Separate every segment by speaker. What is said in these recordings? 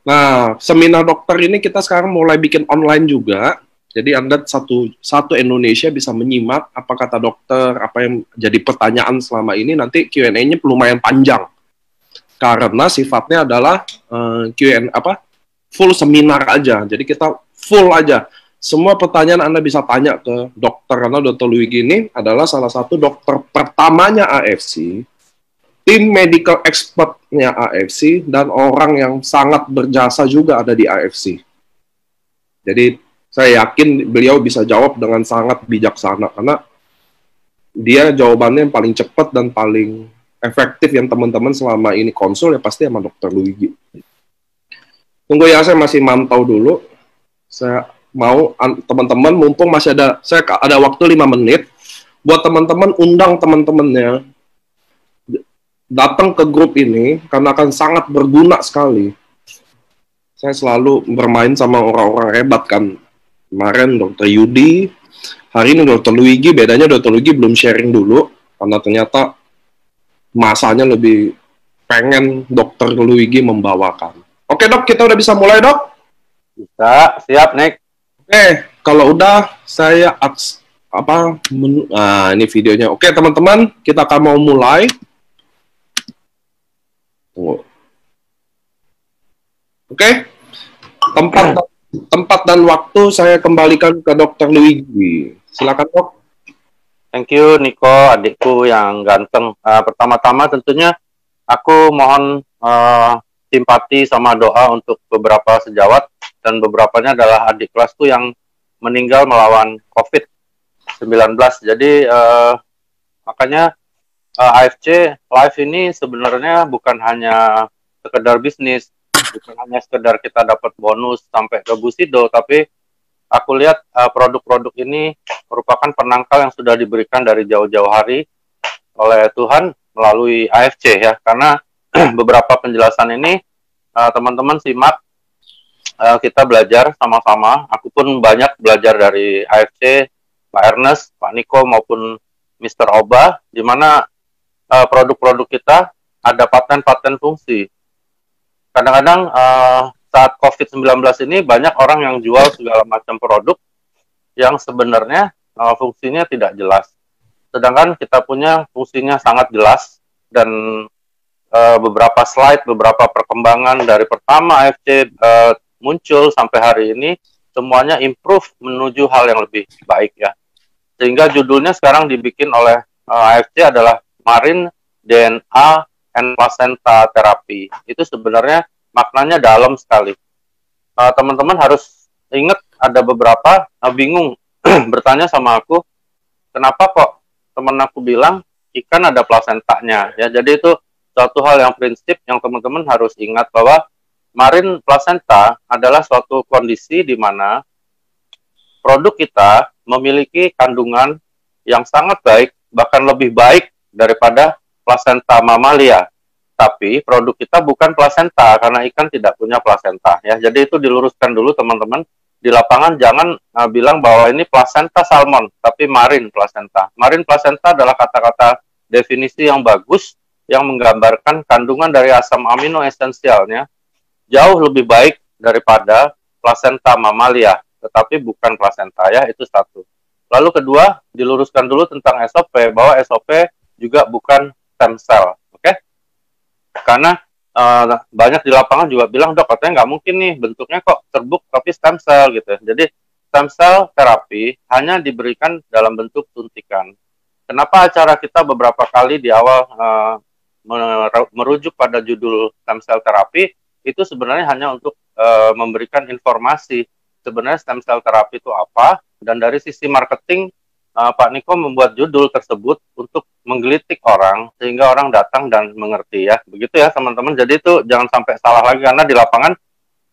Speaker 1: Nah, seminar dokter ini kita sekarang mulai bikin online juga. Jadi Anda satu Indonesia bisa menyimak apa kata dokter, apa yang jadi pertanyaan selama ini. Nanti Q&A-nya lumayan panjang karena sifatnya adalah Q&A full seminar aja. Jadi kita full aja. Semua pertanyaan Anda bisa tanya ke dokter, karena Dr. Luigi ini adalah salah satu dokter pertamanya AFC, tim medical expertnya AFC, dan orang yang sangat berjasa juga ada di AFC. Jadi saya yakin beliau bisa jawab dengan sangat bijaksana, karena dia jawabannya yang paling cepat dan paling efektif yang teman-teman selama ini konsul ya pasti sama Dr. Luigi. Tunggu ya, saya masih mantau dulu. Saya mau teman-teman, mumpung masih saya ada waktu 5 menit, buat teman-teman undang teman-temannya datang ke grup ini, karena akan sangat berguna sekali. Saya selalu bermain sama orang-orang hebat kan. Kemarin Dr. Yudi, hari ini Dr. Luigi. Bedanya Dr. Luigi belum sharing dulu, karena ternyata masanya lebih pengen Dr. Luigi membawakan. Oke dok, kita udah bisa mulai dok?
Speaker 2: Bisa, siap Nick.
Speaker 1: Oke, kalau udah saya ini videonya. Oke teman-teman, kita akan mau mulai. Tunggu. Oke, tempat dan waktu saya kembalikan ke Dr. Luigi. Silakan dok.
Speaker 2: Thank you Niko, adikku yang ganteng. Pertama-tama tentunya aku mohon simpati sama doa untuk beberapa sejawat, dan beberapanya adalah adik kelasku yang meninggal melawan COVID-19. Jadi makanya AFC Live ini sebenarnya bukan hanya sekedar bisnis, bukan hanya sekedar kita dapat bonus sampai ke Busido, tapi aku lihat produk-produk ini merupakan penangkal yang sudah diberikan dari jauh-jauh hari oleh Tuhan melalui AFC ya, karena beberapa penjelasan ini teman-teman simak, kita belajar sama-sama. Aku pun banyak belajar dari AFC, Pak Ernest, Pak Niko maupun Mr. Oba, di mana produk-produk kita ada paten-paten fungsi. Kadang-kadang saat COVID-19 ini banyak orang yang jual segala macam produk yang sebenarnya fungsinya tidak jelas. Sedangkan kita punya fungsinya sangat jelas, dan beberapa slide, beberapa perkembangan dari pertama AFC muncul sampai hari ini, semuanya improve menuju hal yang lebih baik ya. Sehingga judulnya sekarang dibikin oleh AFC adalah Marine DNA and Placenta Therapy. Itu sebenarnya maknanya dalam sekali. Teman-teman harus ingat, ada beberapa bingung bertanya sama aku, kenapa kok teman aku bilang ikan ada plasentanya ya. Jadi itu suatu hal yang prinsip yang teman-teman harus ingat, bahwa marine placenta adalah suatu kondisi di mana produk kita memiliki kandungan yang sangat baik, bahkan lebih baik daripada plasenta mamalia. Tapi produk kita bukan plasenta, karena ikan tidak punya plasenta ya. Jadi itu diluruskan dulu teman-teman. Di lapangan jangan bilang bahwa ini plasenta salmon, tapi marine placenta. Marine placenta adalah kata-kata definisi yang bagus, yang menggambarkan kandungan dari asam amino esensialnya jauh lebih baik daripada plasenta mamalia, tetapi bukan plasenta ya, itu satu. Lalu kedua, diluruskan dulu tentang SOP, bahwa SOP juga bukan stem cell, oke? Karena banyak di lapangan juga bilang, dok katanya nggak mungkin nih bentuknya kok terbuk tapi stem cell gitu. Jadi stem cell terapi hanya diberikan dalam bentuk suntikan. Kenapa acara kita beberapa kali di awal merujuk pada judul stem cell terapi, itu sebenarnya hanya untuk memberikan informasi sebenarnya stem cell terapi itu apa, dan dari sisi marketing Pak Niko membuat judul tersebut untuk menggelitik orang sehingga orang datang dan mengerti ya, begitu ya teman-teman. Jadi itu jangan sampai salah lagi, karena di lapangan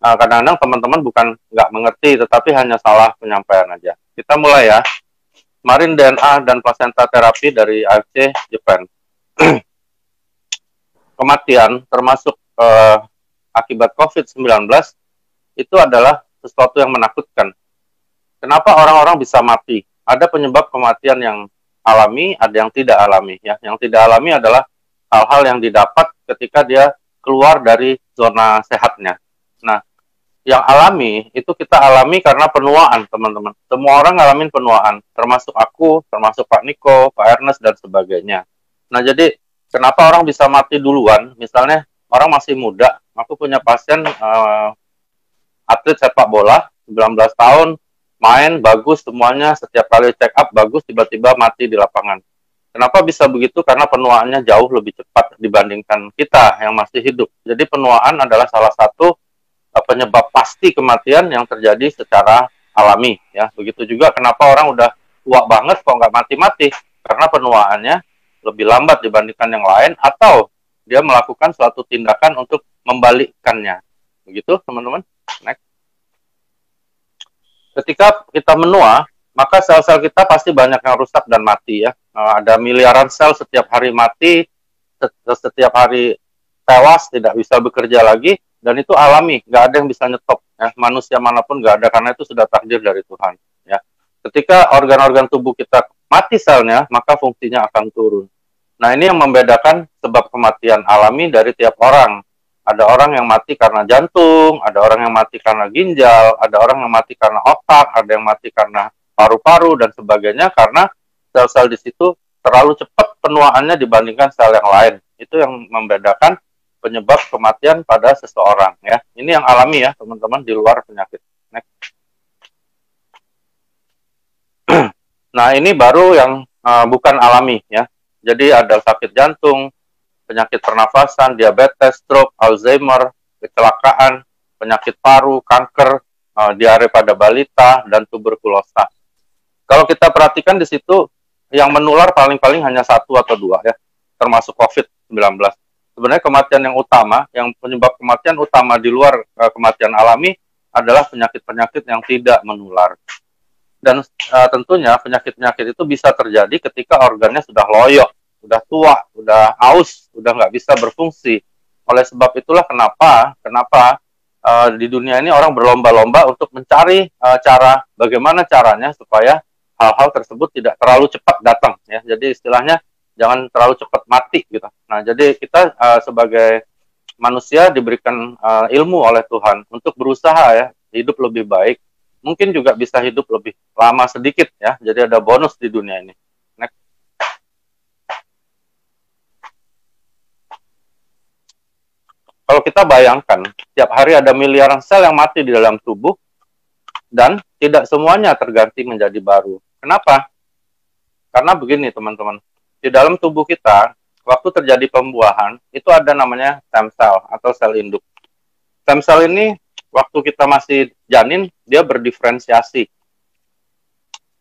Speaker 2: kadang-kadang teman-teman bukan nggak mengerti, tetapi hanya salah penyampaian aja. Kita mulai ya. Marine DNA dan placenta terapi dari AFC Japan. Kematian termasuk akibat COVID-19 itu adalah sesuatu yang menakutkan. Kenapa orang-orang bisa mati? Ada penyebab kematian yang alami, ada yang tidak alami. Ya. Yang tidak alami adalah hal-hal yang didapat ketika dia keluar dari zona sehatnya. Nah, yang alami itu kita alami karena penuaan, teman-teman. Semua orang ngalamin penuaan, termasuk aku, termasuk Pak Niko, Pak Ernest, dan sebagainya. Nah, jadi kenapa orang bisa mati duluan? Misalnya orang masih muda, aku punya pasien atlet sepak bola, 19 tahun, main bagus semuanya, setiap kali check up bagus, tiba-tiba mati di lapangan. Kenapa bisa begitu? Karena penuaannya jauh lebih cepat dibandingkan kita yang masih hidup. Jadi penuaan adalah salah satu penyebab pasti kematian yang terjadi secara alami. Ya, begitu juga kenapa orang udah tua banget kok nggak mati-mati? Karena penuaannya lebih lambat dibandingkan yang lain, atau dia melakukan suatu tindakan untuk membalikkannya. Begitu, teman-teman. Next. Ketika kita menua, maka sel-sel kita pasti banyak yang rusak dan mati ya. Ada miliaran sel setiap hari mati, setiap hari tewas, tidak bisa bekerja lagi, dan itu alami, nggak ada yang bisa nyetop. Ya. Manusia manapun nggak ada, karena itu sudah takdir dari Tuhan. Ya. Ketika organ-organ tubuh kita mati selnya, maka fungsinya akan turun. Nah, ini yang membedakan sebab kematian alami dari tiap orang. Ada orang yang mati karena jantung, ada orang yang mati karena ginjal, ada orang yang mati karena otak, ada yang mati karena paru-paru, dan sebagainya, karena sel-sel di situ terlalu cepat penuaannya dibandingkan sel yang lain. Itu yang membedakan penyebab kematian pada seseorang. Ya. Ini yang alami ya, teman-teman, di luar penyakit. Next. Nah, ini baru yang bukan alami ya. Jadi ada sakit jantung, penyakit pernafasan, diabetes, stroke, Alzheimer, kecelakaan, penyakit paru, kanker, diare pada balita, dan tuberkulosa. Kalau kita perhatikan di situ, yang menular paling-paling hanya 1 atau 2 ya, termasuk COVID-19. Sebenarnya kematian yang utama, yang penyebab kematian utama di luar kematian alami adalah penyakit-penyakit yang tidak menular. Dan tentunya penyakit-penyakit itu bisa terjadi ketika organnya sudah loyo, udah tua, udah aus, udah nggak bisa berfungsi. Oleh sebab itulah kenapa di dunia ini orang berlomba-lomba untuk mencari bagaimana caranya supaya hal-hal tersebut tidak terlalu cepat datang. Ya. Jadi istilahnya jangan terlalu cepat mati gitu. Nah, jadi kita sebagai manusia diberikan ilmu oleh Tuhan untuk berusaha ya hidup lebih baik. Mungkin juga bisa hidup lebih lama sedikit ya. Jadi ada bonus di dunia ini. Next. Kalau kita bayangkan, setiap hari ada miliaran sel yang mati di dalam tubuh, dan tidak semuanya terganti menjadi baru. Kenapa? Karena begini, teman-teman. Di dalam tubuh kita, waktu terjadi pembuahan, itu ada namanya stem cell atau sel induk. Stem cell ini, waktu kita masih janin, dia berdiferensiasi.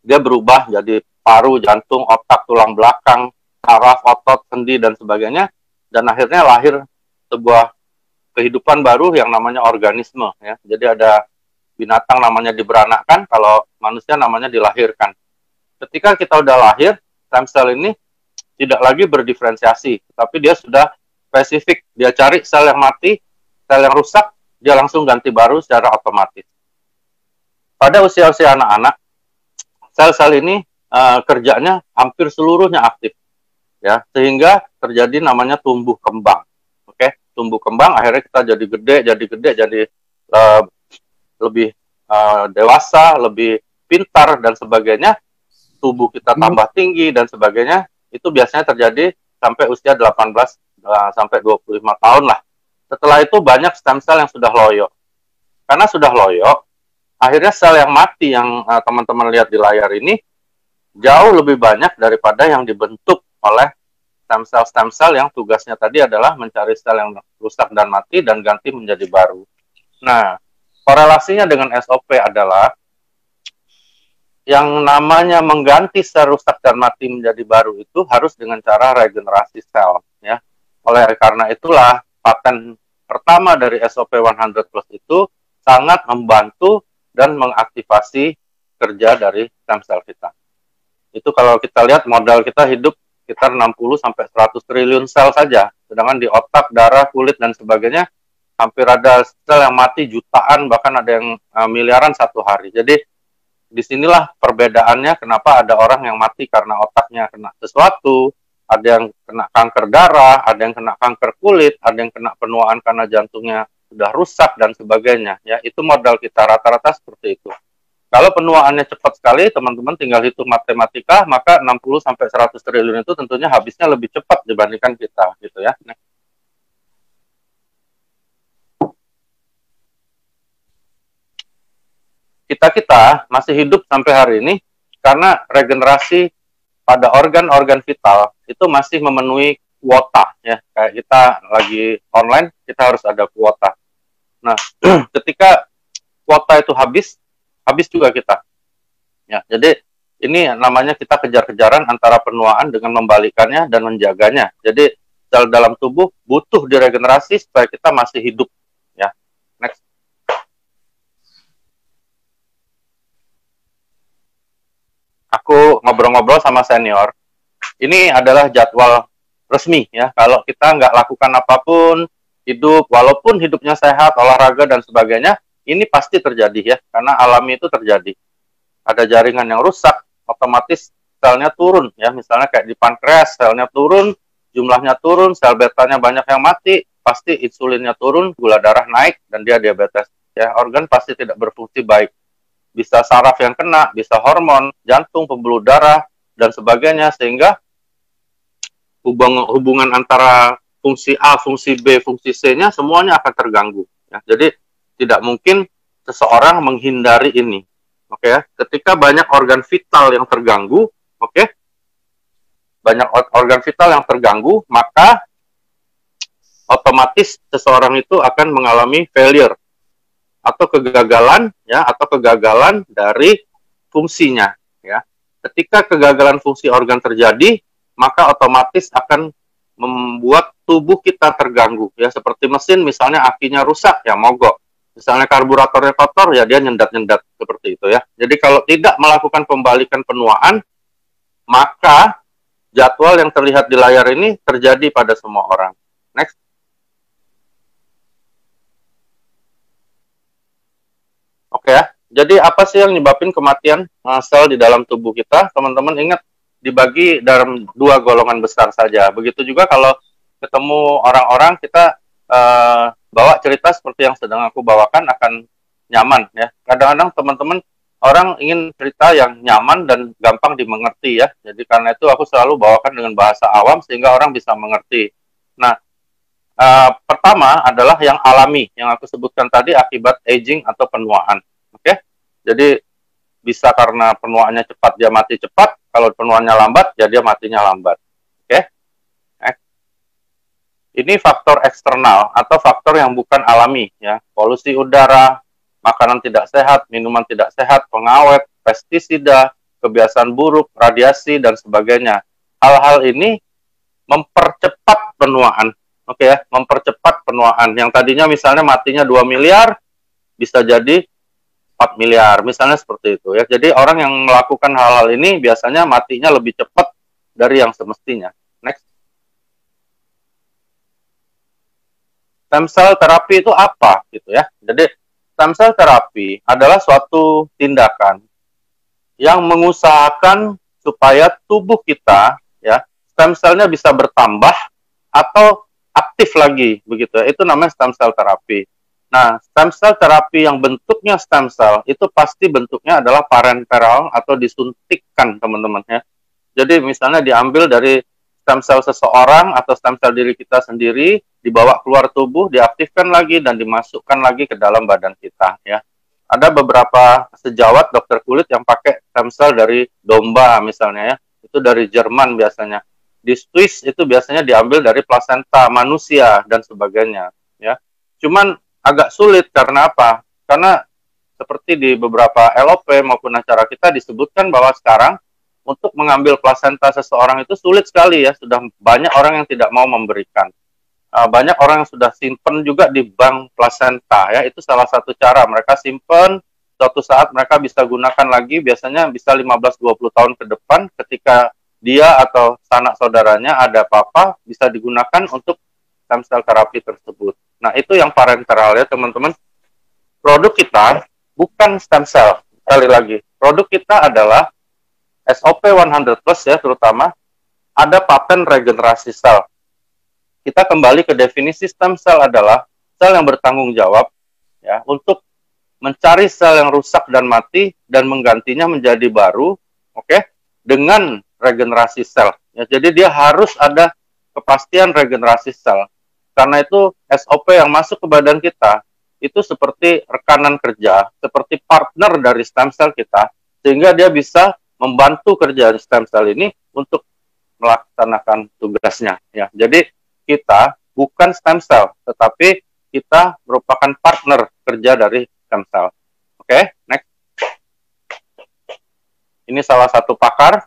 Speaker 2: Dia berubah jadi paru, jantung, otak, tulang belakang, saraf, otot, sendi, dan sebagainya. Dan akhirnya lahir sebuah kehidupan baru yang namanya organisme. Ya. Jadi ada binatang namanya diberanakkan, kalau manusia namanya dilahirkan. Ketika kita udah lahir, stem cell ini tidak lagi berdiferensiasi, tapi dia sudah spesifik. Dia cari sel yang mati, sel yang rusak, dia langsung ganti baru secara otomatis. Pada usia-usia anak-anak, sel-sel ini kerjanya hampir seluruhnya aktif. Ya, sehingga terjadi namanya tumbuh kembang. Tumbuh kembang, akhirnya kita jadi gede, jadi lebih dewasa, lebih pintar, dan sebagainya. Tubuh kita tambah tinggi, dan sebagainya. Itu biasanya terjadi sampai usia 18 sampai 25 tahun lah. Setelah itu banyak stem cell yang sudah loyo. Karena sudah loyo, akhirnya sel yang mati yang teman-teman lihat di layar ini, jauh lebih banyak daripada yang dibentuk oleh stem cell yang tugasnya tadi adalah mencari sel yang rusak dan mati dan ganti menjadi baru. Nah, korelasinya dengan SOP adalah yang namanya mengganti sel rusak dan mati menjadi baru itu harus dengan cara regenerasi sel. Ya. Oleh karena itulah paten pertama dari SOP 100 Plus itu sangat membantu dan mengaktifasi kerja dari stem cell kita. Itu kalau kita lihat modal kita hidup sekitar 60-100 triliun sel saja. Sedangkan di otak, darah, kulit, dan sebagainya, hampir ada sel yang mati jutaan, bahkan ada yang miliaran satu hari. Jadi, disinilah perbedaannya kenapa ada orang yang mati karena otaknya kena sesuatu, ada yang kena kanker darah, ada yang kena kanker kulit, ada yang kena penuaan karena jantungnya sudah rusak dan sebagainya. Ya, itu modal kita rata-rata seperti itu. Kalau penuaannya cepat sekali, teman-teman tinggal hitung matematika, maka 60 sampai 100 triliun itu tentunya habisnya lebih cepat dibandingkan kita, gitu ya. Kita masih hidup sampai hari ini karena regenerasi pada organ-organ vital itu masih memenuhi kuota, ya. Kayak kita lagi online, kita harus ada kuota. Nah, ketika kuota itu habis juga kita. Ya, jadi ini namanya kita kejar-kejaran antara penuaan dengan membalikannya dan menjaganya. Jadi sel dalam tubuh butuh diregenerasi supaya kita masih hidup. Ya, next. Aku ngobrol-ngobrol sama senior. Ini adalah jadwal resmi ya. Kalau kita nggak lakukan apapun, hidup walaupun hidupnya sehat, olahraga dan sebagainya, ini pasti terjadi ya, karena alami itu terjadi. Ada jaringan yang rusak, otomatis selnya turun ya, misalnya kayak di pankreas, selnya turun, jumlahnya turun, sel betanya banyak yang mati, pasti insulinnya turun, gula darah naik, dan dia diabetes. Ya, organ pasti tidak berfungsi baik. Bisa saraf yang kena, bisa hormon, jantung, pembuluh darah, dan sebagainya, sehingga hubungan antara fungsi A, fungsi B, fungsi C-nya semuanya akan terganggu. Ya, jadi tidak mungkin seseorang menghindari ini. Oke ya, ketika banyak organ vital yang terganggu, oke, banyak organ vital yang terganggu, maka otomatis seseorang itu akan mengalami failure atau kegagalan, ya, atau kegagalan dari fungsinya. Ya, ketika kegagalan fungsi organ terjadi, maka otomatis akan membuat tubuh kita terganggu. Ya, seperti mesin, misalnya akinya rusak, ya mogok. Misalnya karburatornya kotor, ya dia nyendat-nyendat seperti itu ya. Jadi kalau tidak melakukan pembalikan penuaan, maka jadwal yang terlihat di layar ini terjadi pada semua orang. Next. Oke ya. Jadi apa sih yang nyebabin kematian sel di dalam tubuh kita? Teman-teman ingat, dibagi dalam 2 golongan besar saja. Begitu juga kalau ketemu orang-orang, kita bawa cerita seperti yang sedang aku bawakan akan nyaman ya. Kadang-kadang teman-teman orang ingin cerita yang nyaman dan gampang dimengerti ya. Jadi karena itu aku selalu bawakan dengan bahasa awam sehingga orang bisa mengerti. Nah, pertama adalah yang alami yang aku sebutkan tadi akibat aging atau penuaan. Oke. Jadi bisa karena penuaannya cepat dia mati cepat, kalau penuaannya lambat ya dia matinya lambat. Oke. Ini faktor eksternal atau faktor yang bukan alami ya. Polusi udara, makanan tidak sehat, minuman tidak sehat, pengawet, pestisida, kebiasaan buruk, radiasi dan sebagainya. Hal-hal ini mempercepat penuaan. Oke ya, mempercepat penuaan. Yang tadinya misalnya matinya 2 miliar bisa jadi 4 miliar, misalnya seperti itu ya. Jadi orang yang melakukan hal-hal ini biasanya matinya lebih cepat dari yang semestinya. Next. Stem cell terapi itu apa gitu ya. Jadi stem cell terapi adalah suatu tindakan yang mengusahakan supaya tubuh kita ya, stem cell-nya bisa bertambah atau aktif lagi begitu ya. Itu namanya stem cell terapi. Nah, stem cell terapi yang bentuknya stem cell itu pasti bentuknya adalah parenteral atau disuntikkan, teman-teman ya. Jadi misalnya diambil dari stem cell seseorang atau stem cell diri kita sendiri, dibawa keluar tubuh, diaktifkan lagi dan dimasukkan lagi ke dalam badan kita ya. Ada beberapa sejawat dokter kulit yang pakai stem cell dari domba misalnya ya. Itu dari Jerman biasanya. Di Swiss itu biasanya diambil dari plasenta manusia dan sebagainya ya. Cuman agak sulit karena apa? Karena seperti di beberapa LOP maupun acara kita disebutkan bahwa sekarang untuk mengambil plasenta seseorang itu sulit sekali ya. Sudah banyak orang yang tidak mau memberikan. Banyak orang yang sudah simpen juga di bank plasenta ya. Itu salah satu cara mereka simpen, suatu saat mereka bisa gunakan lagi, biasanya bisa 15-20 tahun ke depan ketika dia atau sanak saudaranya ada apa-apa bisa digunakan untuk stem cell terapi tersebut. Nah, itu yang parenteral ya, teman-teman. Produk kita bukan stem cell. Sekali lagi, produk kita adalah SOP 100 plus ya, terutama ada paten regenerasi sel. Kita kembali ke definisi stem cell adalah sel yang bertanggung jawab ya untuk mencari sel yang rusak dan mati dan menggantinya menjadi baru, oke, dengan regenerasi sel. Ya, jadi dia harus ada kepastian regenerasi sel. Karena itu SOP yang masuk ke badan kita itu seperti rekanan kerja, seperti partner dari stem cell kita, sehingga dia bisa membantu kerja stem cell ini untuk melaksanakan tugasnya. Ya, jadi kita bukan stem cell, tetapi kita merupakan partner kerja dari stem cell. Oke, next. Ini salah satu pakar,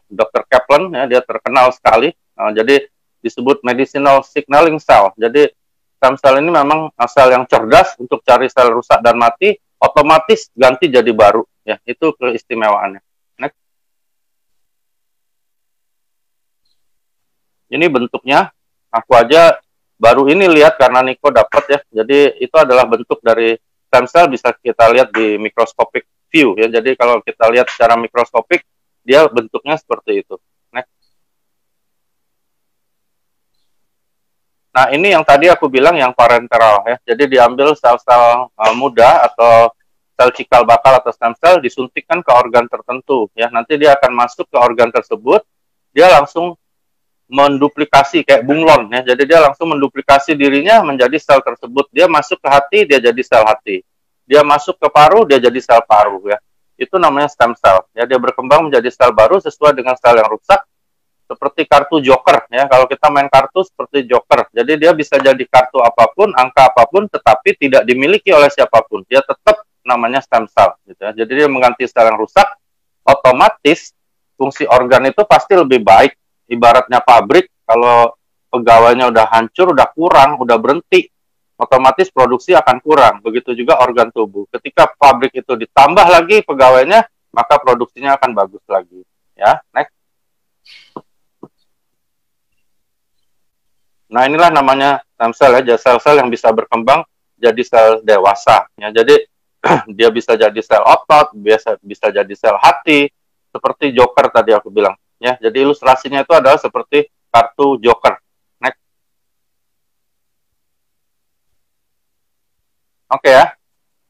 Speaker 2: Dr. Kaplan, ya, dia terkenal sekali. Jadi disebut medicinal signaling cell. Jadi stem cell ini memang sel yang cerdas untuk cari sel rusak dan mati, otomatis ganti jadi baru. Ya, itu keistimewaannya. Next. Ini bentuknya, aku aja baru ini lihat karena Niko dapat ya. Jadi itu adalah bentuk dari stem cell, bisa kita lihat di microscopic view ya. Jadi kalau kita lihat secara mikroskopik, dia bentuknya seperti itu. Next. Nah, ini yang tadi aku bilang yang parenteral ya. Jadi diambil sel-sel muda atau sel cikal bakal atau stem cell, disuntikkan ke organ tertentu ya. Nanti dia akan masuk ke organ tersebut, dia langsung menduplikasi kayak bunglon ya. Jadi dia langsung menduplikasi dirinya menjadi sel tersebut. Dia masuk ke hati, dia jadi sel hati. Dia masuk ke paru, dia jadi sel paru ya. Itu namanya stem cell. Ya, dia berkembang menjadi sel baru sesuai dengan sel yang rusak, seperti kartu joker ya. Kalau kita main kartu seperti joker. Jadi dia bisa jadi kartu apapun, angka apapun, tetapi tidak dimiliki oleh siapapun. Dia tetap namanya stem cell gitu ya. Jadi dia mengganti sel yang rusak, otomatis fungsi organ itu pasti lebih baik. Ibaratnya pabrik, kalau pegawainya udah hancur, udah kurang, udah berhenti, otomatis produksi akan kurang. Begitu juga organ tubuh. Ketika pabrik itu ditambah lagi pegawainya, maka produksinya akan bagus lagi. Ya, next. Nah, inilah namanya stem cell ya, sel-sel yang bisa berkembang jadi sel dewasa. Ya, jadi dia bisa jadi sel otot, bisa jadi sel hati, seperti joker tadi aku bilang. Ya, jadi ilustrasinya itu adalah seperti kartu joker. Next. Oke ya.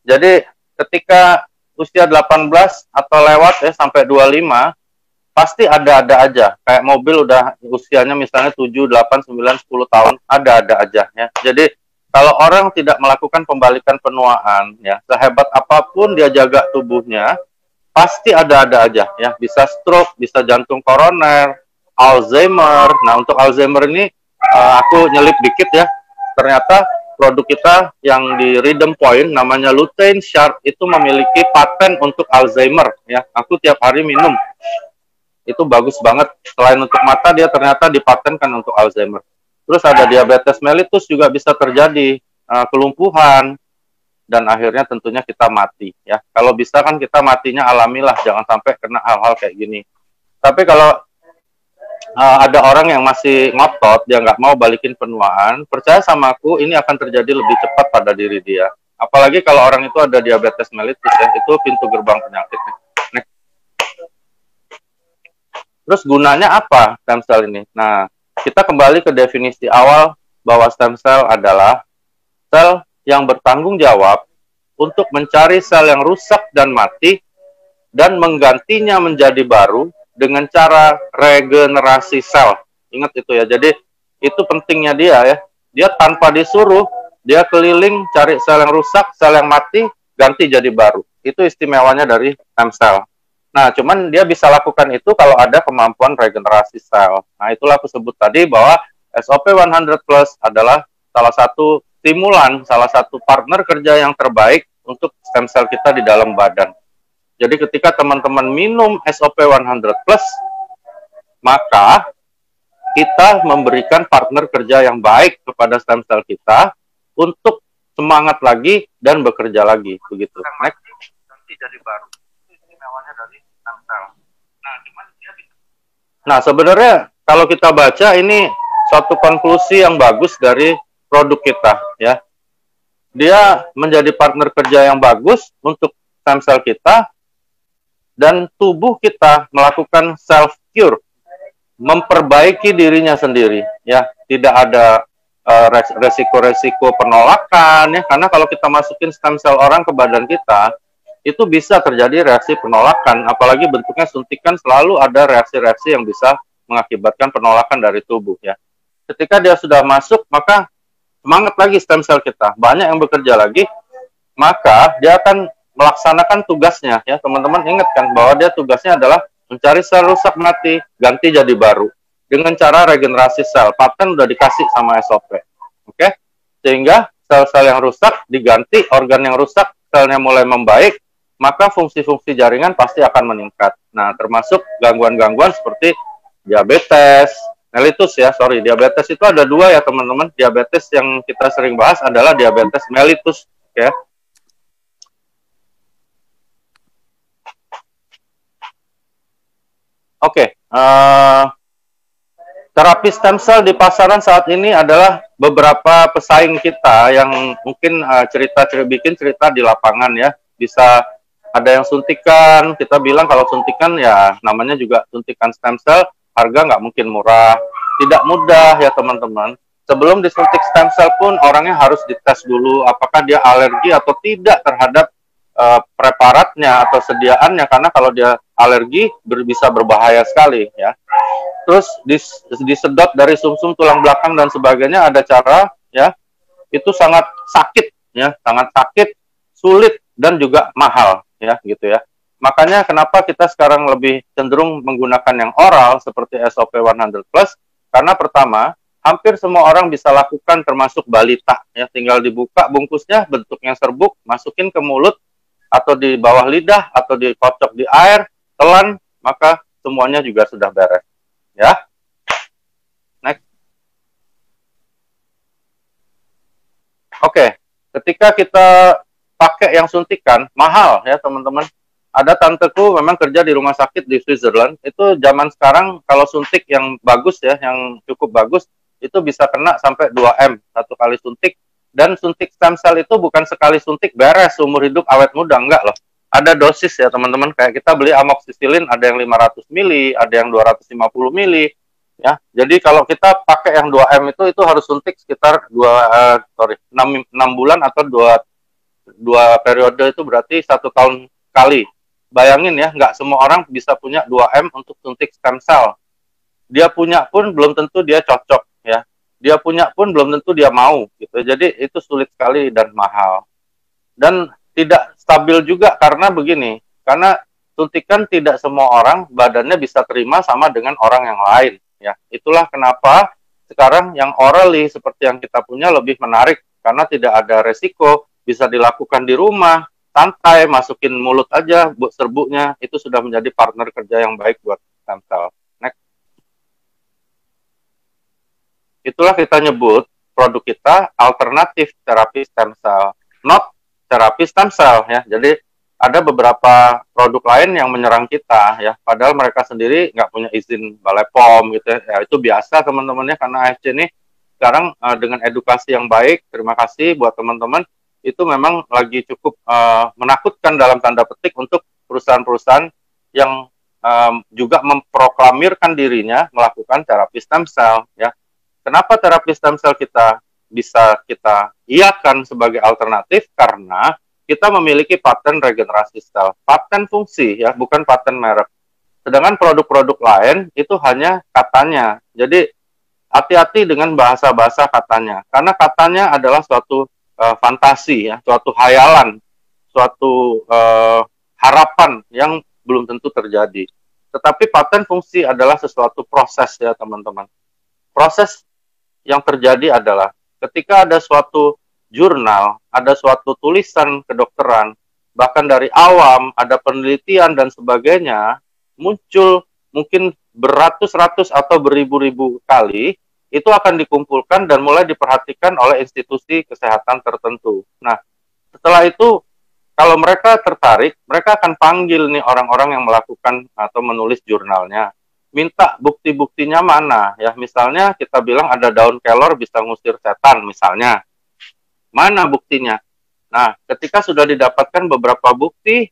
Speaker 2: Jadi ketika usia 18 atau lewat ya sampai 25, pasti ada-ada aja. Kayak mobil udah usianya misalnya 7, 8, 9, 10 tahun, ada-ada aja ya. Jadi kalau orang tidak melakukan pembalikan penuaan ya, sehebat apapun dia jaga tubuhnya, pasti ada-ada aja ya, bisa stroke, bisa jantung koroner, Alzheimer. Nah, untuk Alzheimer ini aku nyelip dikit ya. Ternyata produk kita yang di Rhythm Point namanya lutein sharp itu memiliki paten untuk Alzheimer ya. Aku tiap hari minum. Itu bagus banget. Selain untuk mata, dia ternyata dipatenkan untuk Alzheimer. Terus ada diabetes mellitus juga bisa terjadi, kelumpuhan, dan akhirnya tentunya kita mati ya. Kalau bisa kan kita matinya alamilah, jangan sampai kena hal-hal kayak gini. Tapi kalau ada orang yang masih ngotot, dia nggak mau balikin penuaan, percaya sama aku, ini akan terjadi lebih cepat pada diri dia. Apalagi kalau orang itu ada diabetes mellitus ya, itu pintu gerbang penyakit. Next. Terus gunanya apa stem cell ini? Nah, kita kembali ke definisi awal bahwa stem cell adalah sel yang bertanggung jawab untuk mencari sel yang rusak dan mati dan menggantinya menjadi baru dengan cara regenerasi sel. Ingat itu ya. Jadi itu pentingnya dia ya. Dia tanpa disuruh, dia keliling cari sel yang rusak, sel yang mati, ganti jadi baru. Itu istimewanya dari stem cell. Nah, cuman dia bisa lakukan itu kalau ada kemampuan regenerasi sel. Nah, itulah aku sebut tadi bahwa SOP 100 Plus adalah salah satu stimulan, salah satu partner kerja yang terbaik untuk stem cell kita di dalam badan. Jadi ketika teman-teman minum SOP 100 Plus, maka kita memberikan partner kerja yang baik kepada stem cell kita untuk semangat lagi dan bekerja lagi. Begitu. Next. Nanti jadi baru. Istimewanya dari stem cell. Nah, sebenarnya kalau kita baca ini suatu konklusi yang bagus dari produk kita ya. Dia menjadi partner kerja yang bagus untuk stem cell kita dan tubuh kita melakukan self cure, memperbaiki dirinya sendiri ya. Tidak ada resiko-resiko penolakan ya, karena kalau kita masukin stem cell orang ke badan kita itu bisa terjadi reaksi penolakan, apalagi bentuknya suntikan, selalu ada reaksi-reaksi yang bisa mengakibatkan penolakan dari tubuh ya. Ketika dia sudah masuk, maka semangat lagi stem cell kita, banyak yang bekerja lagi, maka dia akan melaksanakan tugasnya ya. Teman-teman ingatkan bahwa dia tugasnya adalah mencari sel rusak mati, ganti jadi baru dengan cara regenerasi sel. Paten udah dikasih sama SOP. Oke? Sehingga sel-sel yang rusak diganti, organ yang rusak selnya mulai membaik, maka fungsi-fungsi jaringan pasti akan meningkat. Nah, termasuk gangguan-gangguan seperti diabetes, mellitus ya, sorry, diabetes itu ada dua ya teman-teman. Diabetes yang kita sering bahas adalah diabetes mellitus ya. Oke, terapi stem cell di pasaran saat ini adalah beberapa pesaing kita yang mungkin bikin cerita di lapangan ya. Bisa ada yang suntikan, kita bilang kalau suntikan ya namanya juga suntikan stem cell, harga nggak mungkin murah, tidak mudah ya teman-teman. Sebelum disuntik stem cell pun orangnya harus dites dulu apakah dia alergi atau tidak terhadap preparatnya atau sediaannya, karena kalau dia alergi bisa berbahaya sekali ya. Terus disedot dari sumsum tulang belakang dan sebagainya, ada cara ya, itu sangat sakit ya, sangat sakit, sulit dan juga mahal ya gitu ya. Makanya kenapa kita sekarang lebih cenderung menggunakan yang oral seperti SOP 100 plus, karena pertama hampir semua orang bisa lakukan, termasuk balita ya, tinggal dibuka bungkusnya bentuknya serbuk, masukin ke mulut atau di bawah lidah atau dikocok di air, telan, maka semuanya juga sudah beres ya. Next. Oke, ketika kita pakai yang suntikan mahal ya teman-teman. Ada tanteku memang kerja di rumah sakit di Switzerland, itu zaman sekarang kalau suntik yang bagus ya, yang cukup bagus, itu bisa kena sampai 2M satu kali suntik. Dan suntik stem cell itu bukan sekali suntik beres seumur hidup awet muda, enggak loh. Ada dosis ya teman-teman, kayak kita beli amoxicillin ada yang 500 mili, ada yang 250 mili ya. Jadi kalau kita pakai yang 2M itu harus suntik sekitar 6 bulan atau 2 periode, itu berarti 1 tahun kali. Bayangin ya, nggak semua orang bisa punya 2M untuk suntik stem cell. Dia punya pun belum tentu dia cocok ya. Dia punya pun belum tentu dia mau gitu. Jadi itu sulit sekali dan mahal. Dan tidak stabil juga karena begini, karena suntikan tidak semua orang badannya bisa terima sama dengan orang yang lain ya. Itulah kenapa sekarang yang orally seperti yang kita punya lebih menarik, karena tidak ada resiko, bisa dilakukan di rumah, santai, masukin mulut aja buat serbuknya, itu sudah menjadi partner kerja yang baik buat stem cell. Next. Itulah kita nyebut produk kita alternatif terapi stem cell, not terapi stem cell ya. Jadi ada beberapa produk lain yang menyerang kita ya, padahal mereka sendiri nggak punya izin Balai POM gitu ya. Ya itu biasa teman-temannya, karena AFC ini sekarang dengan edukasi yang baik, terima kasih buat teman-teman, itu memang lagi cukup menakutkan dalam tanda petik untuk perusahaan-perusahaan yang juga memproklamirkan dirinya melakukan terapi stem cell ya. Kenapa terapi stem cell kita bisa kita iakan sebagai alternatif? Karena kita memiliki paten regenerasi sel, paten fungsi ya, bukan paten merek. Sedangkan produk-produk lain itu hanya katanya. Jadi hati-hati dengan bahasa-bahasa katanya, karena katanya adalah suatu fantasi ya, suatu hayalan, suatu harapan yang belum tentu terjadi. Tetapi paten fungsi adalah sesuatu proses ya teman-teman. Proses yang terjadi adalah ketika ada suatu jurnal, ada suatu tulisan kedokteran, bahkan dari awam, ada penelitian dan sebagainya, muncul mungkin beratus-ratus atau beribu-ribu kali, itu akan dikumpulkan dan mulai diperhatikan oleh institusi kesehatan tertentu. Nah, setelah itu, kalau mereka tertarik, mereka akan panggil nih orang-orang yang melakukan atau menulis jurnalnya, minta bukti-buktinya mana ya. Misalnya kita bilang ada daun kelor bisa ngusir setan misalnya, mana buktinya? Nah, ketika sudah didapatkan beberapa bukti,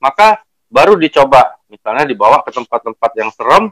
Speaker 2: maka baru dicoba, misalnya dibawa ke tempat-tempat yang serem,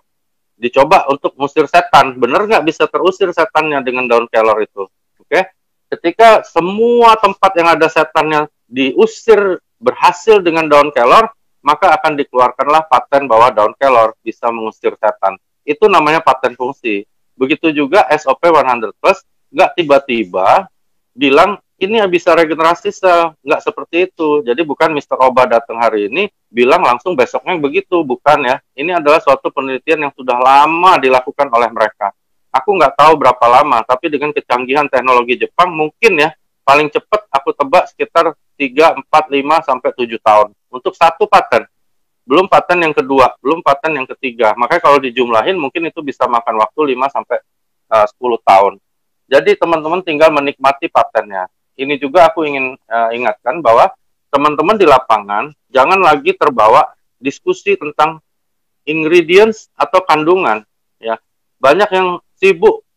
Speaker 2: dicoba untuk musir setan. Bener nggak bisa terusir setannya dengan daun kelor itu? Oke, ketika semua tempat yang ada setannya diusir berhasil dengan daun kelor, maka akan dikeluarkanlah paten bahwa daun kelor bisa mengusir setan. Itu namanya paten fungsi. Begitu juga SOP 100 plus, nggak tiba-tiba bilang ini bisa regenerasi sel, nggak seperti itu. Jadi bukan Mr. Oba datang hari ini bilang langsung besoknya begitu, bukan ya. Ini adalah suatu penelitian yang sudah lama dilakukan oleh mereka. Aku nggak tahu berapa lama, tapi dengan kecanggihan teknologi Jepang mungkin ya paling cepat aku tebak sekitar 3, 4, 5 sampai 7 tahun untuk satu paten. Belum paten yang kedua, belum paten yang ketiga. Makanya kalau dijumlahin mungkin itu bisa makan waktu 5 sampai 10 tahun. Jadi teman-teman tinggal menikmati patennya. Ini juga aku ingin ingatkan bahwa teman-teman di lapangan jangan lagi terbawa diskusi tentang ingredients atau kandungan. Ya, banyak yang sibuk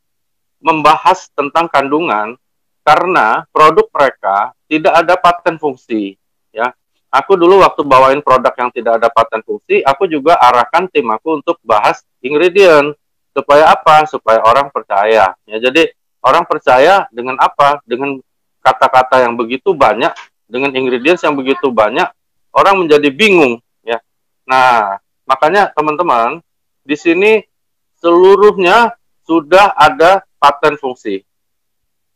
Speaker 2: membahas tentang kandungan karena produk mereka tidak ada paten fungsi. Ya, aku dulu waktu bawain produk yang tidak ada paten fungsi, aku juga arahkan tim aku untuk bahas ingredient supaya apa? Supaya orang percaya. Ya, jadi orang percaya dengan apa? Dengan kata-kata yang begitu banyak, dengan ingredients yang begitu banyak, orang menjadi bingung ya. Nah, makanya teman-teman di sini seluruhnya sudah ada paten fungsi.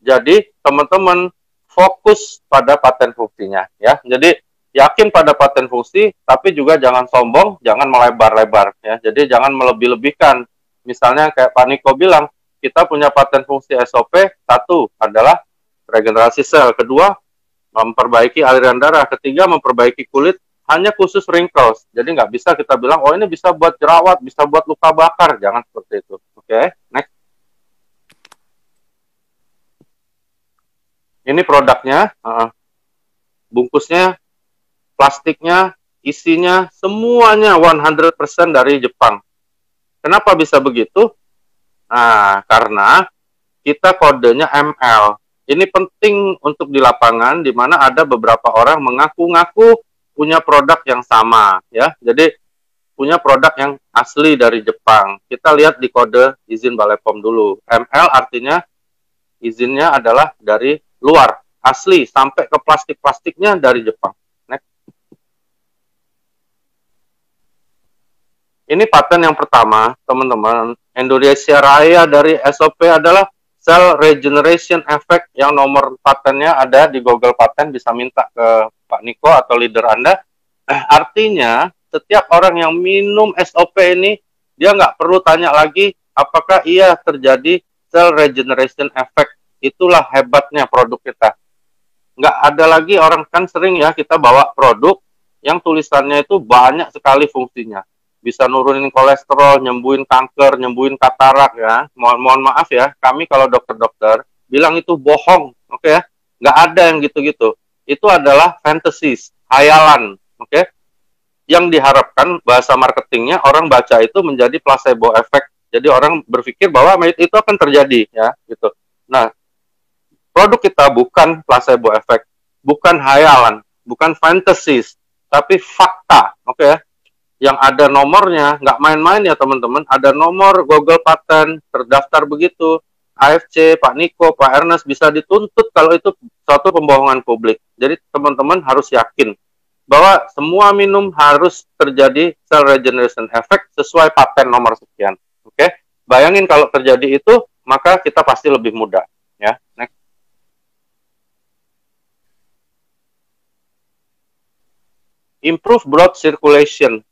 Speaker 2: Jadi teman-teman fokus pada paten fungsinya ya. Jadi yakin pada paten fungsi, tapi juga jangan sombong, jangan melebar-lebar ya. Jadi jangan melebih-lebihkan. Misalnya kayak Pak Niko bilang, kita punya paten fungsi SOP, satu adalah regenerasi sel, kedua memperbaiki aliran darah, ketiga memperbaiki kulit hanya khusus wrinkles. Jadi nggak bisa kita bilang, oh ini bisa buat jerawat, bisa buat luka bakar, jangan seperti itu. Oke, next. Ini produknya, bungkusnya, plastiknya, isinya, semuanya 100% dari Jepang. Kenapa bisa begitu? Nah, karena kita kodenya ML. Ini penting untuk di lapangan, di mana ada beberapa orang mengaku-ngaku punya produk yang sama, ya. Jadi punya produk yang asli dari Jepang. Kita lihat di kode izin Balai POM dulu. ML artinya izinnya adalah dari luar, asli, sampai ke plastik-plastiknya dari Jepang. Next. Ini paten yang pertama, teman-teman. Indonesia Raya dari SOP adalah Cell Regeneration Effect, yang nomor patennya ada di Google Paten, bisa minta ke Pak Niko atau leader Anda. Artinya, setiap orang yang minum SOP ini, dia nggak perlu tanya lagi apakah iya terjadi Cell Regeneration Effect. Itulah hebatnya produk kita. Nggak ada lagi orang, kan sering ya kita bawa produk yang tulisannya itu banyak sekali fungsinya. Bisa nurunin kolesterol, nyembuhin kanker, nyembuhin katarak ya. Mohon maaf ya, kami kalau dokter-dokter bilang itu bohong, oke ya. Nggak ada yang gitu-gitu. Itu adalah fantasies, hayalan, oke. Yang diharapkan bahasa marketingnya orang baca itu menjadi placebo effect. Jadi orang berpikir bahwa itu akan terjadi ya, gitu. Nah, produk kita bukan placebo effect, bukan hayalan, bukan fantasies, tapi fakta, oke ya. Yang ada nomornya, nggak main-main ya teman-teman, ada nomor Google Paten, terdaftar begitu, AFC, Pak Niko, Pak Ernest bisa dituntut kalau itu suatu pembohongan publik. Jadi teman-teman harus yakin bahwa semua minum harus terjadi cell regeneration effect sesuai paten nomor sekian. Oke, bayangin kalau terjadi itu, maka kita pasti lebih mudah. Ya, next. Improve blood circulation.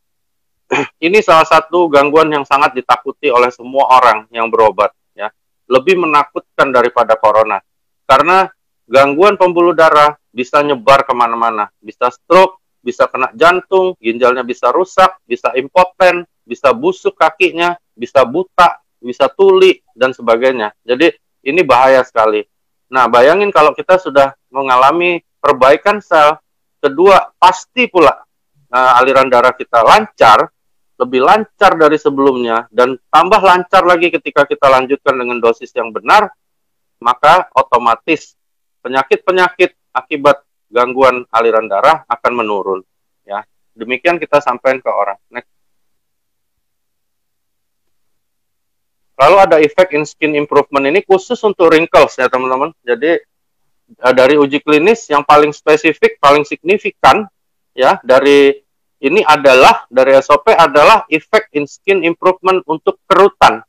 Speaker 2: Ini salah satu gangguan yang sangat ditakuti oleh semua orang yang berobat, ya. Lebih menakutkan daripada corona. Karena gangguan pembuluh darah bisa nyebar kemana-mana. Bisa stroke, bisa kena jantung, ginjalnya bisa rusak, bisa impoten, bisa busuk kakinya, bisa buta, bisa tuli, dan sebagainya. Jadi ini bahaya sekali. Nah, bayangin kalau kita sudah mengalami perbaikan sel, kedua, pasti pula aliran darah kita lancar, lebih lancar dari sebelumnya, dan tambah lancar lagi ketika kita lanjutkan dengan dosis yang benar, maka otomatis penyakit-penyakit akibat gangguan aliran darah akan menurun. Ya, demikian kita sampaikan ke orang. Next. Lalu ada efek in skin improvement, ini khusus untuk wrinkles ya teman-teman. Jadi dari uji klinis yang paling spesifik, paling signifikan ya dari ini adalah dari SOP adalah efek in skin improvement untuk kerutan.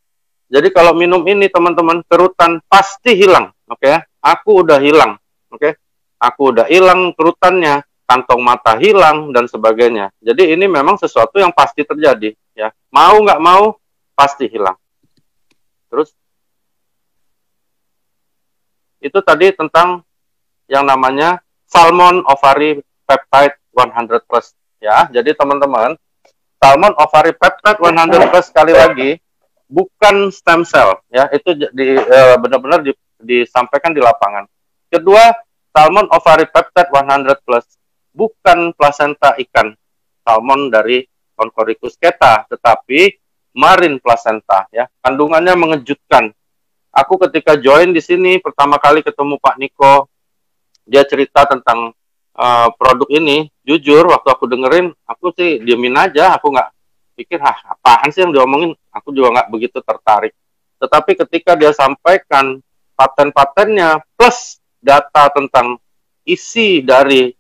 Speaker 2: Jadi kalau minum ini teman-teman, kerutan pasti hilang, oke? Aku udah hilang, oke? Aku udah hilang kerutannya, kantong mata hilang dan sebagainya. Jadi ini memang sesuatu yang pasti terjadi ya. Mau nggak mau pasti hilang. Terus itu tadi tentang yang namanya Salmon Ovary Peptide 100 Plus ya. Jadi teman-teman, Salmon Ovary Peptide 100 Plus sekali lagi bukan stem cell ya. Itu benar-benar disampaikan di lapangan. Kedua, Salmon Ovary Peptide 100 Plus bukan plasenta ikan salmon dari Oncorhynchus keta, tetapi marine placenta ya. Kandungannya mengejutkan. Aku ketika join di sini pertama kali ketemu Pak Niko, dia cerita tentang produk ini, jujur waktu aku dengerin, aku sih diemin aja, aku nggak pikir, apaan sih yang diomongin, aku juga nggak begitu tertarik. Tetapi ketika dia sampaikan paten-patennya plus data tentang isi dari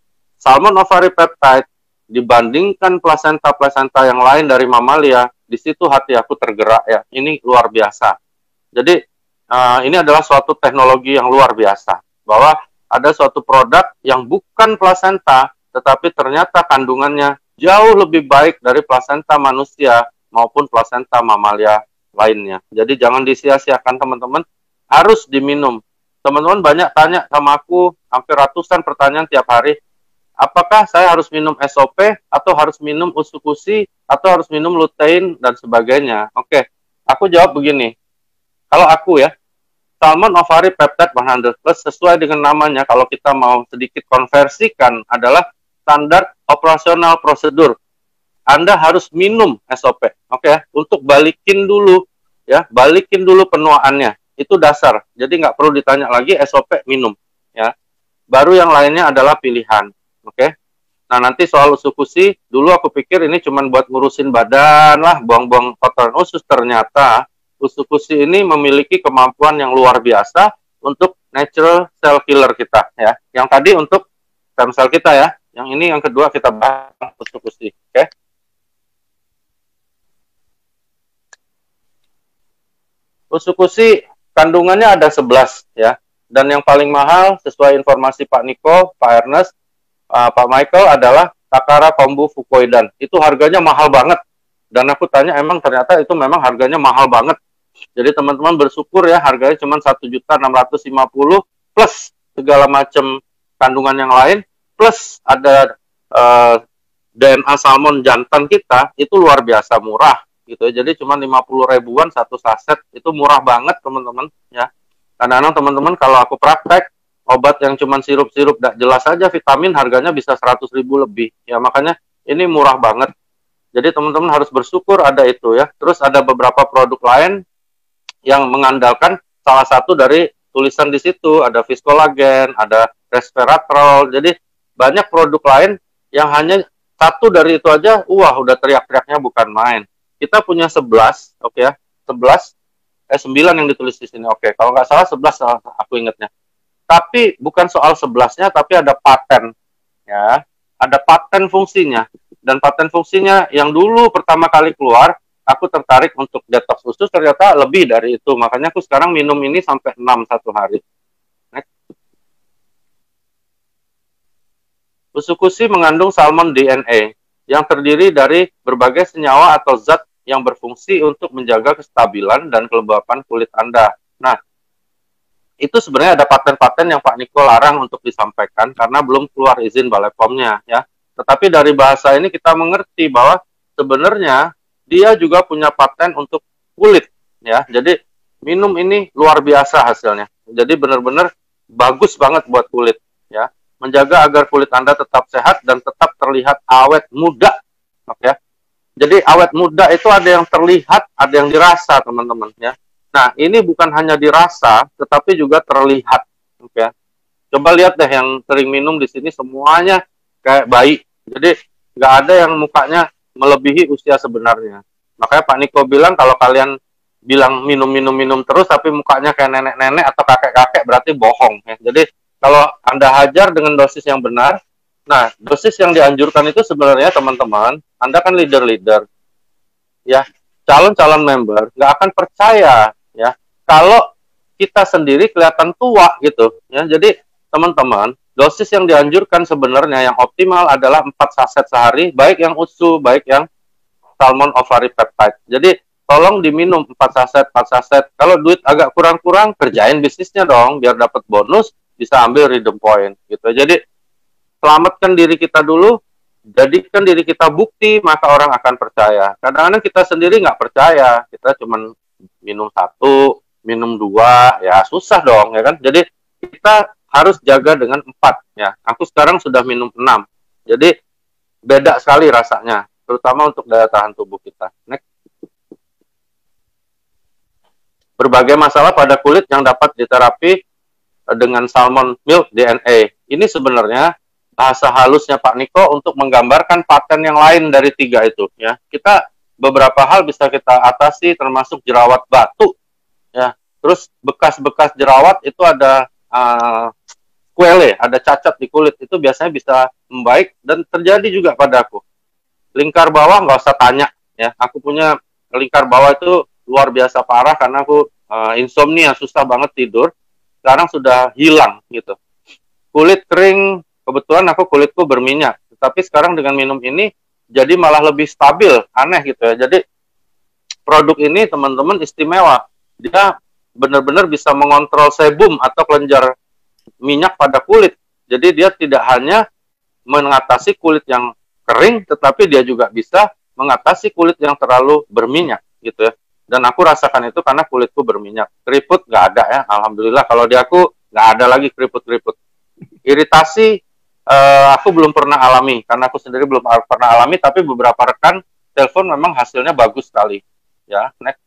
Speaker 2: Salmon Ovary Peptide dibandingkan plasenta-plasenta yang lain dari mamalia, di situ hati aku tergerak ya. Ini luar biasa. Jadi ini adalah suatu teknologi yang luar biasa. Bahwa ada suatu produk yang bukan plasenta, tetapi ternyata kandungannya jauh lebih baik dari plasenta manusia maupun plasenta mamalia lainnya. Jadi jangan disia-siakan teman-teman, harus diminum. Teman-teman banyak tanya sama aku, hampir ratusan pertanyaan tiap hari, apakah saya harus minum SOP, atau harus minum usukusi, atau harus minum lutein, dan sebagainya. Oke, aku jawab begini. Kalau aku ya, Salmon Ovary Peptide 100 Plus sesuai dengan namanya, kalau kita mau sedikit konversikan, adalah standar operasional prosedur. Anda harus minum SOP, oke? Untuk balikin dulu, ya, balikin dulu penuaannya. Itu dasar. Jadi nggak perlu ditanya lagi, SOP minum, ya. Baru yang lainnya adalah pilihan. Oke, nah nanti soal usukusi, dulu aku pikir ini cuma buat ngurusin badan lah, buang-buang kotoran usus. Ternyata usukusi ini memiliki kemampuan yang luar biasa untuk natural cell killer kita ya. Yang tadi untuk stem cell kita ya, yang ini yang kedua kita bahas usukusi. Oke. Usukusi kandungannya ada 11 ya. Dan yang paling mahal sesuai informasi Pak Niko, Pak Ernest, Pak Michael adalah Takara Kombu Fukoidan. Itu harganya mahal banget. Dan aku tanya, emang ternyata itu memang harganya mahal banget. Jadi teman-teman bersyukur ya, harganya cuma 1.650.000 plus segala macam kandungan yang lain, plus ada DNA salmon jantan kita, itu luar biasa murah gitu ya. Jadi cuma 50 ribuan satu saset, itu murah banget teman-teman ya. Kadang-kadang teman-teman kalau aku praktek, obat yang cuma sirup-sirup tidak jelas saja vitamin harganya bisa 100.000 lebih ya, makanya ini murah banget. Jadi teman-teman harus bersyukur ada itu ya. Terus ada beberapa produk lain yang mengandalkan salah satu dari tulisan di situ, ada Viscolagen, ada Resveratrol. Jadi banyak produk lain yang hanya satu dari itu aja, udah teriak-teriaknya bukan main. Kita punya 11, oke ya, 9 yang ditulis di sini, oke. Kalau nggak salah 11 aku ingatnya. Tapi bukan soal 11-nya, tapi ada paten ya, ada paten fungsinya. Dan paten fungsinya yang dulu pertama kali keluar, aku tertarik untuk detox usus, ternyata lebih dari itu. Makanya aku sekarang minum ini sampai 6 satu hari. Next. Usukusi mengandung salmon DNA yang terdiri dari berbagai senyawa atau zat yang berfungsi untuk menjaga kestabilan dan kelembapan kulit Anda. Nah, itu sebenarnya ada paten-paten yang Pak Niko larang untuk disampaikan karena belum keluar izin Balai POM-nya ya. Tetapi dari bahasa ini kita mengerti bahwa sebenarnya dia juga punya paten untuk kulit ya. Jadi minum ini luar biasa hasilnya. Jadi benar-benar bagus banget buat kulit ya. Menjaga agar kulit Anda tetap sehat dan tetap terlihat awet muda. Oke ya. Jadi awet muda itu ada yang terlihat, ada yang dirasa teman-teman ya. Nah, ini bukan hanya dirasa, tetapi juga terlihat. Oke. Coba lihat deh yang sering minum di sini semuanya kayak bayi. Jadi nggak ada yang mukanya melebihi usia sebenarnya. Makanya Pak Niko bilang kalau kalian bilang minum terus tapi mukanya kayak nenek-nenek atau kakek-kakek berarti bohong ya. Jadi kalau Anda hajar dengan dosis yang benar, nah dosis yang dianjurkan itu sebenarnya teman-teman, Anda kan leader-leader ya, calon-calon member nggak akan percaya ya kalau kita sendiri kelihatan tua gitu ya. Jadi teman-teman, dosis yang dianjurkan sebenarnya yang optimal adalah 4 saset sehari, baik yang USU, baik yang salmon ovary peptide. Jadi tolong diminum 4 saset. Kalau duit agak kurang-kurang, kerjain bisnisnya dong, biar dapat bonus, bisa ambil redeem point gitu. Jadi selamatkan diri kita dulu, jadikan diri kita bukti, maka orang akan percaya. Kadang-kadang kita sendiri nggak percaya, kita cuma minum 1, minum 2, ya susah dong, ya kan? Jadi kita harus jaga dengan 4, ya. Aku sekarang sudah minum 6, jadi beda sekali rasanya, terutama untuk daya tahan tubuh kita. Next. Berbagai masalah pada kulit yang dapat diterapi dengan salmon milk DNA. Ini sebenarnya bahasa halusnya Pak Niko untuk menggambarkan paten yang lain dari 3 itu ya. Kita beberapa hal bisa kita atasi termasuk jerawat batu ya. Terus bekas-bekas jerawat itu ada kuele, ada cacat di kulit, itu biasanya bisa membaik dan terjadi juga padaku. Lingkar bawah nggak usah tanya ya. Aku punya lingkar bawah itu luar biasa parah karena aku insomnia, susah banget tidur. Sekarang sudah hilang gitu. Kulit kering, kebetulan aku kulitku berminyak, tapi sekarang dengan minum ini jadi malah lebih stabil, aneh gitu ya. Jadi produk ini teman-teman istimewa, dia benar-benar bisa mengontrol sebum atau kelenjar minyak pada kulit. Jadi dia tidak hanya mengatasi kulit yang kering, tetapi dia juga bisa mengatasi kulit yang terlalu berminyak gitu ya. Dan aku rasakan itu karena kulitku berminyak. Keriput nggak ada ya, alhamdulillah. Kalau di aku nggak ada lagi keriput-keriput. Iritasi aku belum pernah alami, karena aku sendiri belum pernah alami, tapi beberapa rekan telepon memang hasilnya bagus sekali. Ya, next.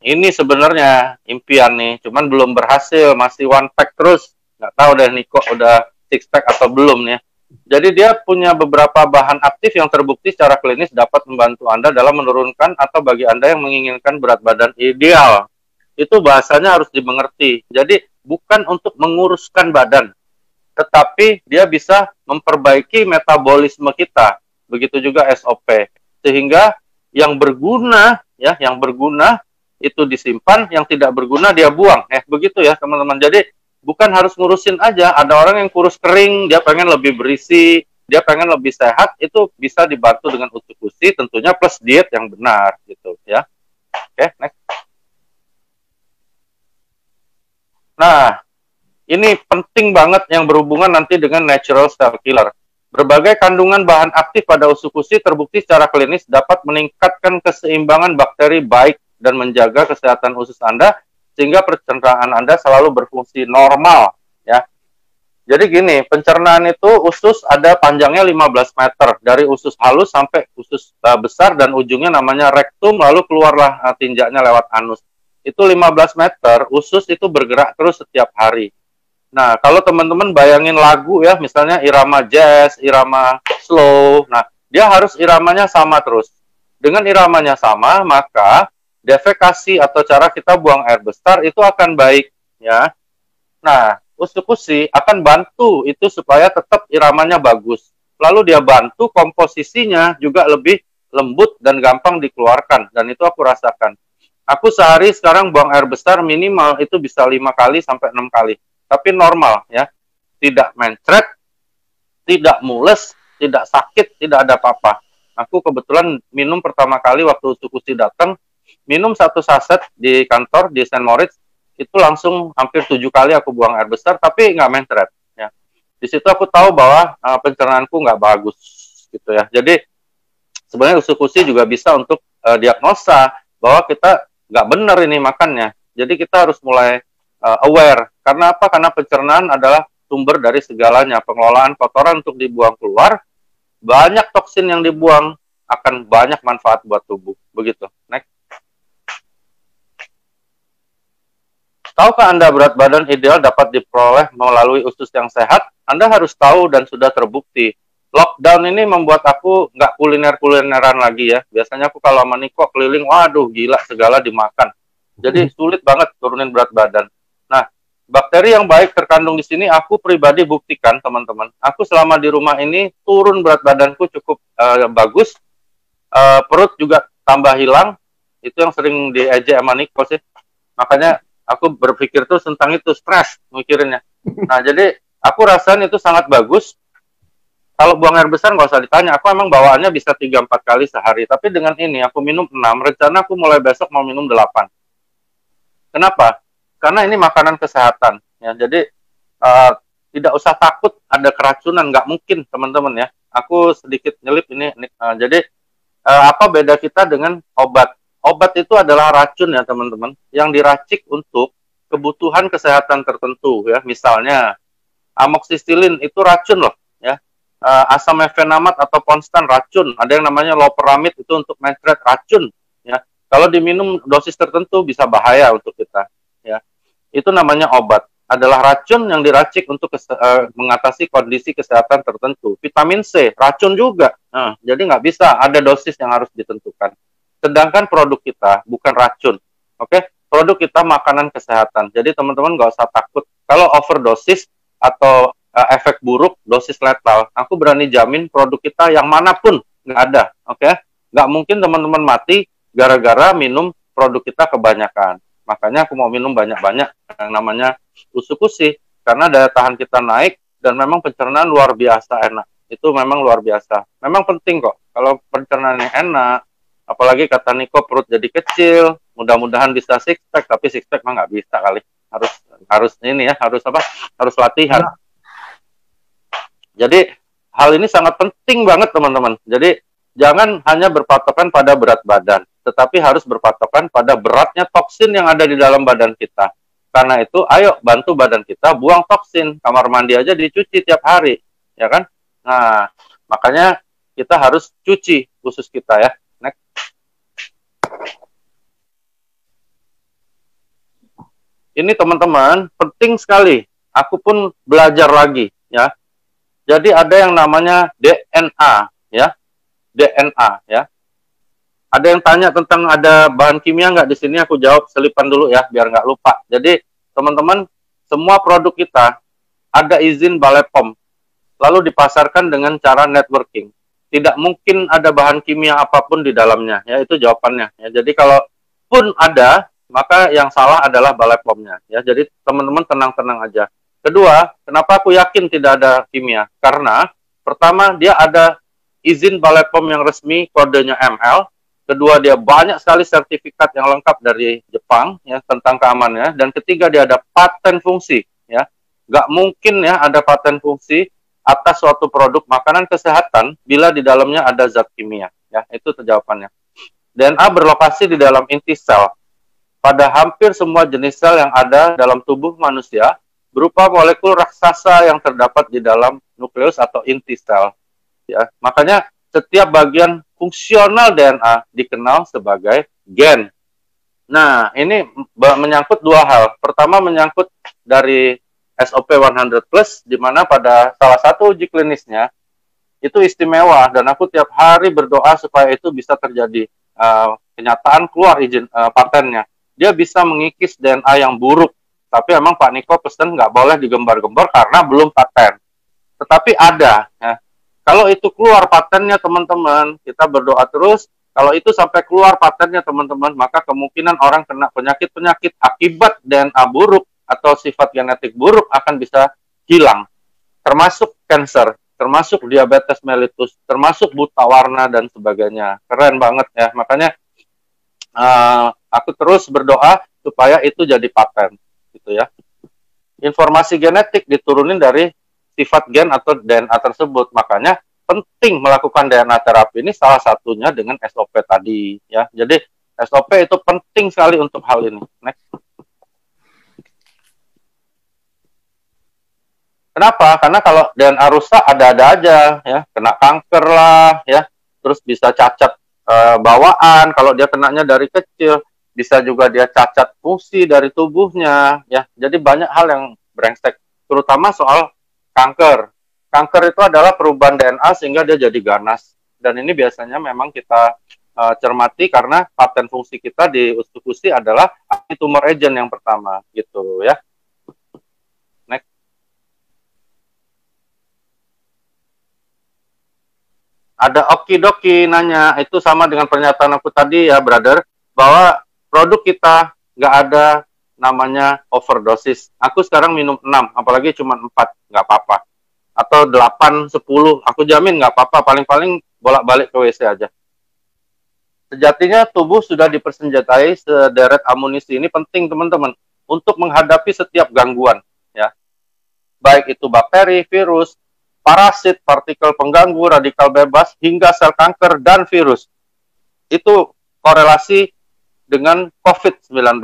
Speaker 2: Ini sebenarnya impian nih, cuman belum berhasil, masih one pack terus. Nggak tahu deh Niko udah 6 pack atau belum nih. Jadi dia punya beberapa bahan aktif yang terbukti secara klinis dapat membantu Anda dalam menurunkan atau bagi Anda yang menginginkan berat badan ideal. Itu bahasanya harus dimengerti. Jadi bukan untuk menguruskan badan, tetapi dia bisa memperbaiki metabolisme kita. Begitu juga SOP. Sehingga yang berguna ya, yang berguna itu disimpan, yang tidak berguna dia buang. Begitu ya teman-teman. Jadi bukan harus ngurusin aja. Ada orang yang kurus kering, dia pengen lebih berisi, dia pengen lebih sehat, itu bisa dibantu dengan usus-usus, tentunya plus diet yang benar gitu ya. Oke, next. Nah, ini penting banget yang berhubungan nanti dengan natural cell killer. Berbagai kandungan bahan aktif pada usus-usus terbukti secara klinis dapat meningkatkan keseimbangan bakteri baik dan menjaga kesehatan usus Anda sehingga pencernaan Anda selalu berfungsi normal ya. Jadi gini, pencernaan itu usus ada panjangnya 15 meter dari usus halus sampai usus besar dan ujungnya namanya rektum, lalu keluarlah tinjaknya lewat anus. Itu 15 meter, usus itu bergerak terus setiap hari. Nah, kalau teman-teman bayangin lagu ya, misalnya irama jazz, irama slow, nah dia harus iramanya sama terus. Dengan iramanya sama, maka defekasi atau cara kita buang air besar itu akan baik ya. Nah, usus-usus akan bantu itu supaya tetap iramanya bagus. Lalu dia bantu komposisinya juga lebih lembut dan gampang dikeluarkan, dan itu aku rasakan. Aku sehari sekarang buang air besar minimal itu bisa 5 kali sampai 6 kali. Tapi normal ya. Tidak mencret, tidak mules, tidak sakit, tidak ada apa-apa. Aku kebetulan minum pertama kali waktu usus-usus datang, minum 1 saset di kantor di St. Moritz, itu langsung hampir 7 kali aku buang air besar, tapi nggak mencret. Ya. Di situ aku tahu bahwa pencernaanku nggak bagus, gitu ya. Jadi sebenarnya usus-usus juga bisa untuk diagnosa bahwa kita nggak benar ini makannya. Jadi kita harus mulai aware. Karena apa? Karena pencernaan adalah sumber dari segalanya. Pengelolaan kotoran untuk dibuang keluar, banyak toksin yang dibuang akan banyak manfaat buat tubuh. Begitu. Next. Tahukah Anda berat badan ideal dapat diperoleh melalui usus yang sehat? Anda harus tahu dan sudah terbukti. lockdown ini membuat aku nggak kuliner-kulineran lagi ya. Biasanya aku kalau sama Niko keliling, waduh gila segala dimakan. Jadi sulit banget turunin berat badan. Nah, bakteri yang baik terkandung di sini aku pribadi buktikan teman-teman. Aku selama di rumah ini turun berat badanku cukup bagus. Perut juga tambah hilang. Itu yang sering diejek sama Niko sih. Makanya aku berpikir tuh tentang itu, stres mikirinnya. Nah, jadi aku rasain itu sangat bagus. Kalau buang air besar nggak usah ditanya, aku emang bawaannya bisa 3-4 kali sehari. Tapi dengan ini aku minum 6, rencana aku mulai besok mau minum 8. Kenapa? Karena ini makanan kesehatan. Ya, jadi tidak usah takut ada keracunan, nggak mungkin teman-teman ya. Aku sedikit nyelip ini. Jadi apa beda kita dengan obat? Obat itu adalah racun ya teman-teman, yang diracik untuk kebutuhan kesehatan tertentu ya. Misalnya amoxicillin itu racun loh ya. Asam mefenamat atau konstan racun. Ada yang namanya loperamid itu untuk metret racun ya. Kalau diminum dosis tertentu bisa bahaya untuk kita ya. Itu namanya obat. Adalah racun yang diracik untuk mengatasi kondisi kesehatan tertentu. Vitamin C racun juga. Nah, jadi nggak bisa, ada dosis yang harus ditentukan. Sedangkan produk kita bukan racun, oke? Produk kita makanan kesehatan. Jadi teman-teman nggak usah takut. Kalau overdosis atau efek buruk, dosis letal, aku berani jamin produk kita yang manapun nggak ada, oke? Nggak mungkin teman-teman mati gara-gara minum produk kita kebanyakan. Makanya aku mau minum banyak-banyak yang namanya usukusi, karena daya tahan kita naik dan memang pencernaan luar biasa enak. Itu memang luar biasa. Memang penting kok. Kalau pencernaannya enak, apalagi kata Niko perut jadi kecil, mudah-mudahan bisa six pack, tapi six pack mah nggak bisa kali. Harus ini ya, harus apa? Harus latihan. Ya. Jadi hal ini sangat penting banget teman-teman. Jadi jangan hanya berpatokan pada berat badan, tetapi harus berpatokan pada beratnya toksin yang ada di dalam badan kita. Karena itu, ayo bantu badan kita buang toksin. Kamar mandi aja dicuci tiap hari, ya kan? Nah, makanya kita harus cuci usus kita ya. Next. Ini teman-teman penting sekali. Aku pun belajar lagi ya. Jadi ada yang namanya DNA ya. DNA ya. Ada yang tanya tentang ada bahan kimia nggak di sini, aku jawab selipan dulu ya biar nggak lupa. Jadi teman-teman, semua produk kita ada izin Balai POM, lalu dipasarkan dengan cara networking. Tidak mungkin ada bahan kimia apapun di dalamnya, ya itu jawabannya. Ya, jadi kalau pun ada, maka yang salah adalah Balai POM-nya. Ya, jadi teman-teman tenang-tenang aja. Kedua, kenapa aku yakin tidak ada kimia? Karena pertama dia ada izin Balai POM yang resmi, kodenya ML. Kedua, dia banyak sekali sertifikat yang lengkap dari Jepang ya tentang keamanannya. Dan ketiga, dia ada paten fungsi. Ya, nggak mungkin ya ada paten fungsi atas suatu produk makanan kesehatan bila di dalamnya ada zat kimia. Ya, itu jawabannya. DNA berlokasi di dalam inti sel. Pada hampir semua jenis sel yang ada dalam tubuh manusia berupa molekul raksasa yang terdapat di dalam nukleus atau inti sel. Ya, makanya setiap bagian fungsional DNA dikenal sebagai gen. Nah, ini menyangkut dua hal. Pertama menyangkut dari SOP 100+, di mana pada salah satu uji klinisnya itu istimewa, dan aku tiap hari berdoa supaya itu bisa terjadi kenyataan keluar izin patennya. Dia bisa mengikis DNA yang buruk, tapi emang Pak Niko pesen nggak boleh digembar-gembar karena belum paten. Tetapi ada, ya. Kalau itu keluar patennya teman-teman, kita berdoa terus. Kalau itu sampai keluar patennya teman-teman, maka kemungkinan orang kena penyakit-penyakit akibat DNA buruk atau sifat genetik buruk akan bisa hilang. Termasuk kanker, termasuk diabetes mellitus, termasuk buta warna dan sebagainya. Keren banget ya. Makanya aku terus berdoa supaya itu jadi paten, gitu ya. Informasi genetik diturunin dari sifat gen atau DNA tersebut. Makanya penting melakukan DNA terapi ini salah satunya dengan SOP tadi ya. Jadi SOP itu penting sekali untuk hal ini. Next. Kenapa? Karena kalau DNA rusak ada-ada aja ya, kena kanker lah ya, terus bisa cacat bawaan kalau dia kenanya dari kecil, bisa juga dia cacat fungsi dari tubuhnya ya. Jadi banyak hal yang brengsek, terutama soal kanker. kanker itu adalah perubahan DNA sehingga dia jadi ganas. Dan ini biasanya memang kita cermati karena paten fungsi kita di usus-usus adalah anti-tumor agent yang pertama, gitu ya. Next. Ada okidoki nanya, itu sama dengan pernyataan aku tadi ya, brother, bahwa produk kita nggak ada namanya overdosis. Aku sekarang minum 6, apalagi cuma 4, nggak apa-apa. Atau 8, 10, aku jamin nggak apa-apa, paling-paling bolak-balik ke WC aja. Sejatinya tubuh sudah dipersenjatai sederet amunisi. Ini penting teman-teman untuk menghadapi setiap gangguan ya. Baik itu bakteri, virus, parasit, partikel pengganggu, radikal bebas hingga sel kanker dan virus. Itu korelasi dengan COVID-19.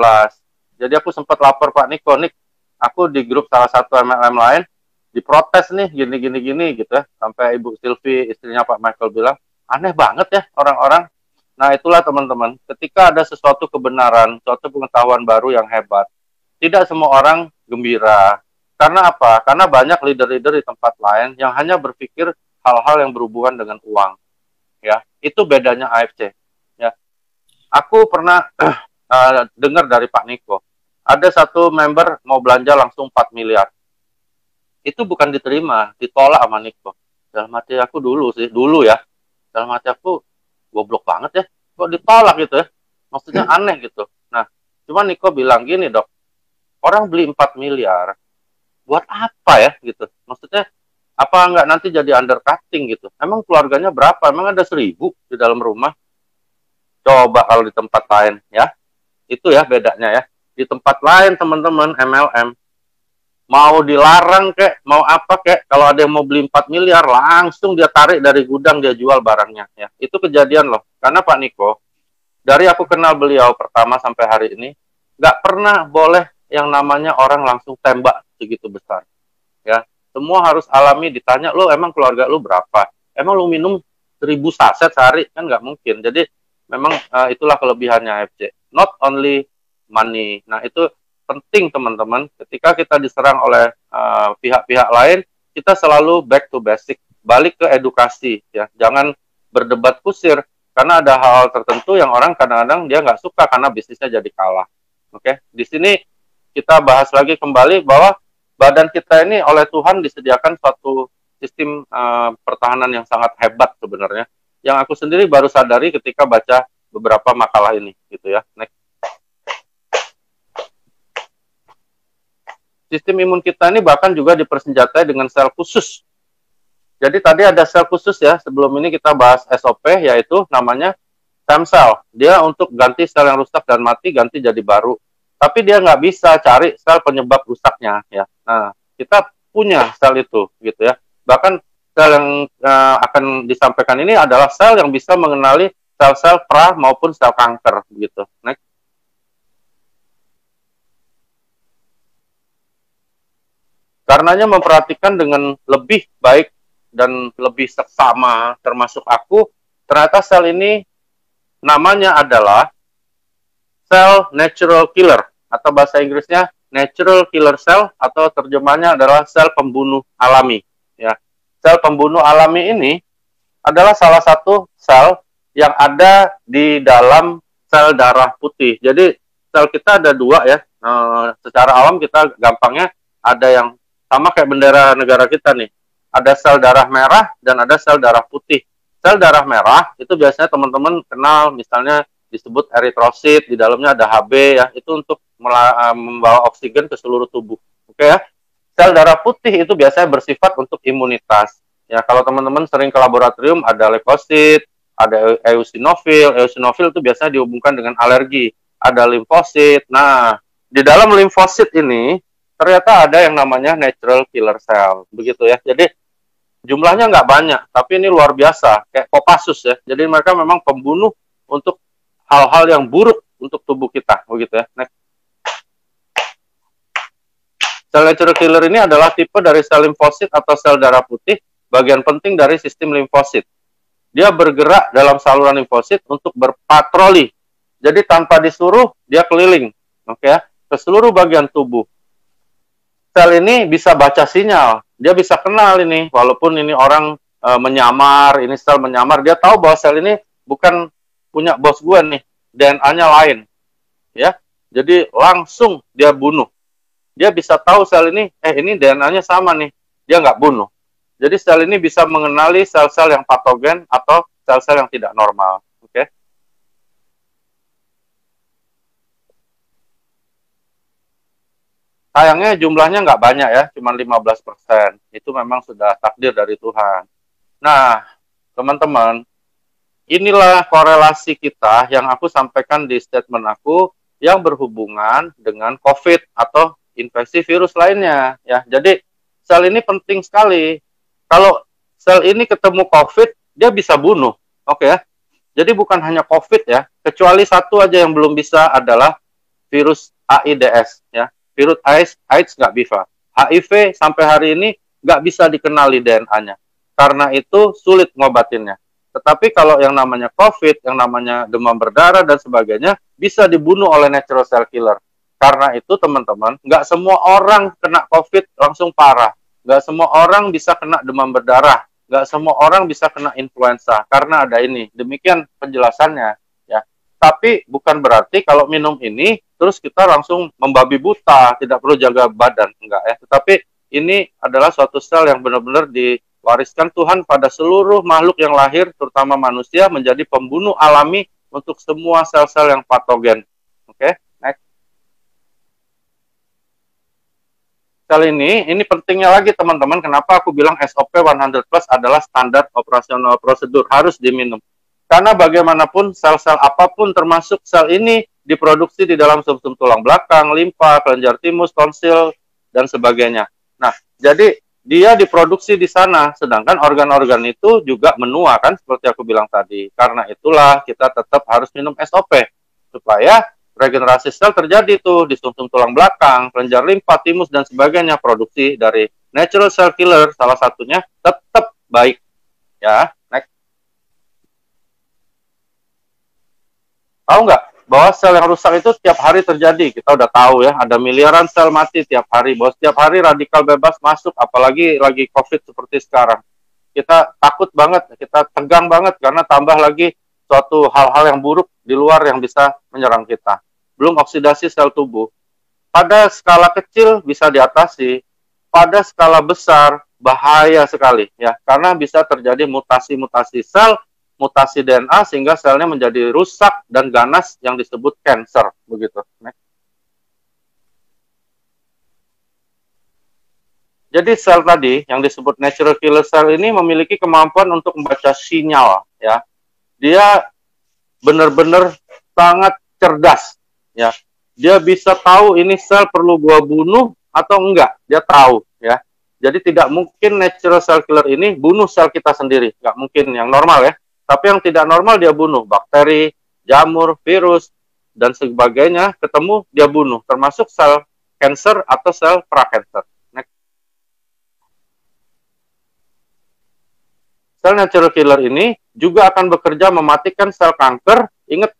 Speaker 2: Jadi aku sempat lapor Pak Niko, Nik, aku di grup salah satu MLM lain diprotes nih gini gitu ya. Sampai Ibu Silvi, istrinya Pak Michael bilang, aneh banget ya orang-orang. Nah, itulah teman-teman, ketika ada sesuatu kebenaran, suatu pengetahuan baru yang hebat, tidak semua orang gembira. Karena apa? Karena banyak leader-leader di tempat lain yang hanya berpikir hal-hal yang berhubungan dengan uang. Ya, itu bedanya AFC. Ya, aku pernah dengar dari Pak Niko, ada satu member mau belanja langsung 4 miliar. Itu bukan diterima, ditolak sama Niko. Dalam hati aku dulu ya. Dalam hati aku, goblok banget ya, kok ditolak gitu ya, maksudnya aneh gitu. Nah, cuma Niko bilang gini, dok, orang beli 4 miliar, buat apa ya gitu, maksudnya apa nggak nanti jadi undercutting gitu, emang keluarganya berapa, emang ada 1000 di dalam rumah, coba kalau di tempat lain ya, itu ya bedanya ya, di tempat lain teman-teman MLM, mau dilarang kek, mau apa kek, kalau ada yang mau beli 4 miliar, langsung dia tarik dari gudang, dia jual barangnya. Ya. Itu kejadian loh. Karena Pak Niko, dari aku kenal beliau pertama sampai hari ini, nggak pernah boleh yang namanya orang langsung tembak segitu besar. Ya, semua harus alami, ditanya, lo emang keluarga lo berapa? Emang lo minum 1000 saset sehari? Kan nggak mungkin. Jadi, memang itulah kelebihannya AFC. Not only money. Nah, itu penting teman-teman, ketika kita diserang oleh pihak-pihak lain, kita selalu back to basic, balik ke edukasi ya, jangan berdebat kusir, karena ada hal tertentu yang orang kadang-kadang dia nggak suka karena bisnisnya jadi kalah. Oke, di sini kita bahas lagi kembali bahwa badan kita ini oleh Tuhan disediakan suatu sistem pertahanan yang sangat hebat sebenarnya, yang aku sendiri baru sadari ketika baca beberapa makalah ini gitu ya. Next. Sistem imun kita ini bahkan juga dipersenjatai dengan sel khusus. Jadi tadi ada sel khusus ya, sebelum ini kita bahas SOP, yaitu namanya stem cell. Dia untuk ganti sel yang rusak dan mati, ganti jadi baru. Tapi dia nggak bisa cari sel penyebab rusaknya ya. Nah, kita punya sel itu gitu ya. Bahkan sel yang akan disampaikan ini adalah sel yang bisa mengenali sel-sel pra maupun sel kanker gitu. Next. Karenanya memperhatikan dengan lebih baik dan lebih seksama, termasuk aku, ternyata sel ini namanya adalah sel natural killer, atau bahasa Inggrisnya natural killer cell, atau terjemahnya adalah sel pembunuh alami. Ya, sel pembunuh alami ini adalah salah satu sel yang ada di dalam sel darah putih. Jadi sel kita ada dua ya, secara alam kita gampangnya ada yang sama kayak bendera negara kita nih. Ada sel darah merah dan ada sel darah putih. Sel darah merah itu biasanya teman-teman kenal, misalnya disebut eritrosit, di dalamnya ada Hb ya, itu untuk membawa oksigen ke seluruh tubuh. Oke ya. Sel darah putih itu biasanya bersifat untuk imunitas. Ya, kalau teman-teman sering ke laboratorium ada leukosit, ada eosinofil. Eosinofil itu biasanya dihubungkan dengan alergi. Ada limfosit. Nah, di dalam limfosit ini ternyata ada yang namanya natural killer cell, begitu ya. Jadi jumlahnya nggak banyak, tapi ini luar biasa, kayak Kopassus ya. Jadi mereka memang pembunuh untuk hal-hal yang buruk untuk tubuh kita, begitu ya. Next. Sel natural killer ini adalah tipe dari sel limfosit atau sel darah putih, bagian penting dari sistem limfosit. Dia bergerak dalam saluran limfosit untuk berpatroli. Jadi tanpa disuruh, dia keliling, oke ya, ke seluruh bagian tubuh. Sel ini bisa baca sinyal dia bisa kenal ini, walaupun ini orang menyamar, ini sel menyamar, dia tahu bahwa sel ini bukan punya bos gue nih, DNA-nya lain, ya. Jadi langsung dia bunuh. Dia bisa tahu sel ini, ini DNA-nya sama nih, dia nggak bunuh. Jadi sel ini bisa mengenali sel-sel yang patogen atau sel-sel yang tidak normal. Oke? Sayangnya jumlahnya nggak banyak ya, cuma 15%. Itu memang sudah takdir dari Tuhan. Nah, teman-teman, inilah korelasi kita yang aku sampaikan di statement aku yang berhubungan dengan COVID atau infeksi virus lainnya. Ya, jadi sel ini penting sekali. Kalau sel ini ketemu COVID, dia bisa bunuh. Oke ya. Jadi bukan hanya COVID ya, kecuali satu aja yang belum bisa adalah virus AIDS ya. Virus AIDS nggak bisa. HIV sampai hari ini nggak bisa dikenali DNA-nya. Karena itu sulit ngobatinnya. Tetapi kalau yang namanya COVID, yang namanya demam berdarah dan sebagainya, bisa dibunuh oleh natural cell killer. Karena itu teman-teman, nggak semua orang kena COVID langsung parah. Nggak semua orang bisa kena demam berdarah. Nggak semua orang bisa kena influenza. Karena ada ini. Demikian penjelasannya. Ya. Tapi bukan berarti kalau minum ini, terus kita langsung membabi buta, tidak perlu jaga badan. Enggak ya. Tetapi ini adalah suatu sel yang benar-benar diwariskan Tuhan pada seluruh makhluk yang lahir, terutama manusia, menjadi pembunuh alami untuk semua sel-sel yang patogen. Oke, next. Sel ini pentingnya lagi teman-teman, kenapa aku bilang SOP 100 plus adalah standar operasional prosedur, harus diminum. Karena bagaimanapun sel-sel apapun termasuk sel ini diproduksi di dalam sumsum tulang belakang, limfa, kelenjar timus, tonsil, dan sebagainya. Nah, jadi dia diproduksi di sana, sedangkan organ-organ itu juga menua kan, seperti aku bilang tadi. Karena itulah kita tetap harus minum SOP, supaya regenerasi sel terjadi tuh di sumsum tulang belakang, kelenjar limfa, timus, dan sebagainya. Produksi dari natural cell killer, salah satunya tetap baik. Ya, next. Tahu nggak bahwa sel yang rusak itu tiap hari terjadi? Kita udah tahu ya, ada miliaran sel mati tiap hari. Bahwa setiap hari radikal bebas masuk, apalagi lagi COVID seperti sekarang. Kita takut banget, kita tegang banget karena tambah lagi suatu hal-hal yang buruk di luar yang bisa menyerang kita. Belum oksidasi sel tubuh. Pada skala kecil bisa diatasi, pada skala besar bahaya sekali ya, karena bisa terjadi mutasi-mutasi sel, mutasi DNA sehingga selnya menjadi rusak dan ganas yang disebut cancer begitu. Jadi sel tadi yang disebut natural killer cell ini memiliki kemampuan untuk membaca sinyal ya. Dia benar-benar sangat cerdas ya. Dia bisa tahu ini sel perlu gua bunuh atau enggak. Dia tahu ya. Jadi tidak mungkin natural cell killer ini bunuh sel kita sendiri, nggak mungkin yang normal ya. Tapi yang tidak normal dia bunuh, bakteri, jamur, virus dan sebagainya ketemu dia bunuh, termasuk sel cancer atau sel prakancer. Sel natural killer ini juga akan bekerja mematikan sel kanker, ingat,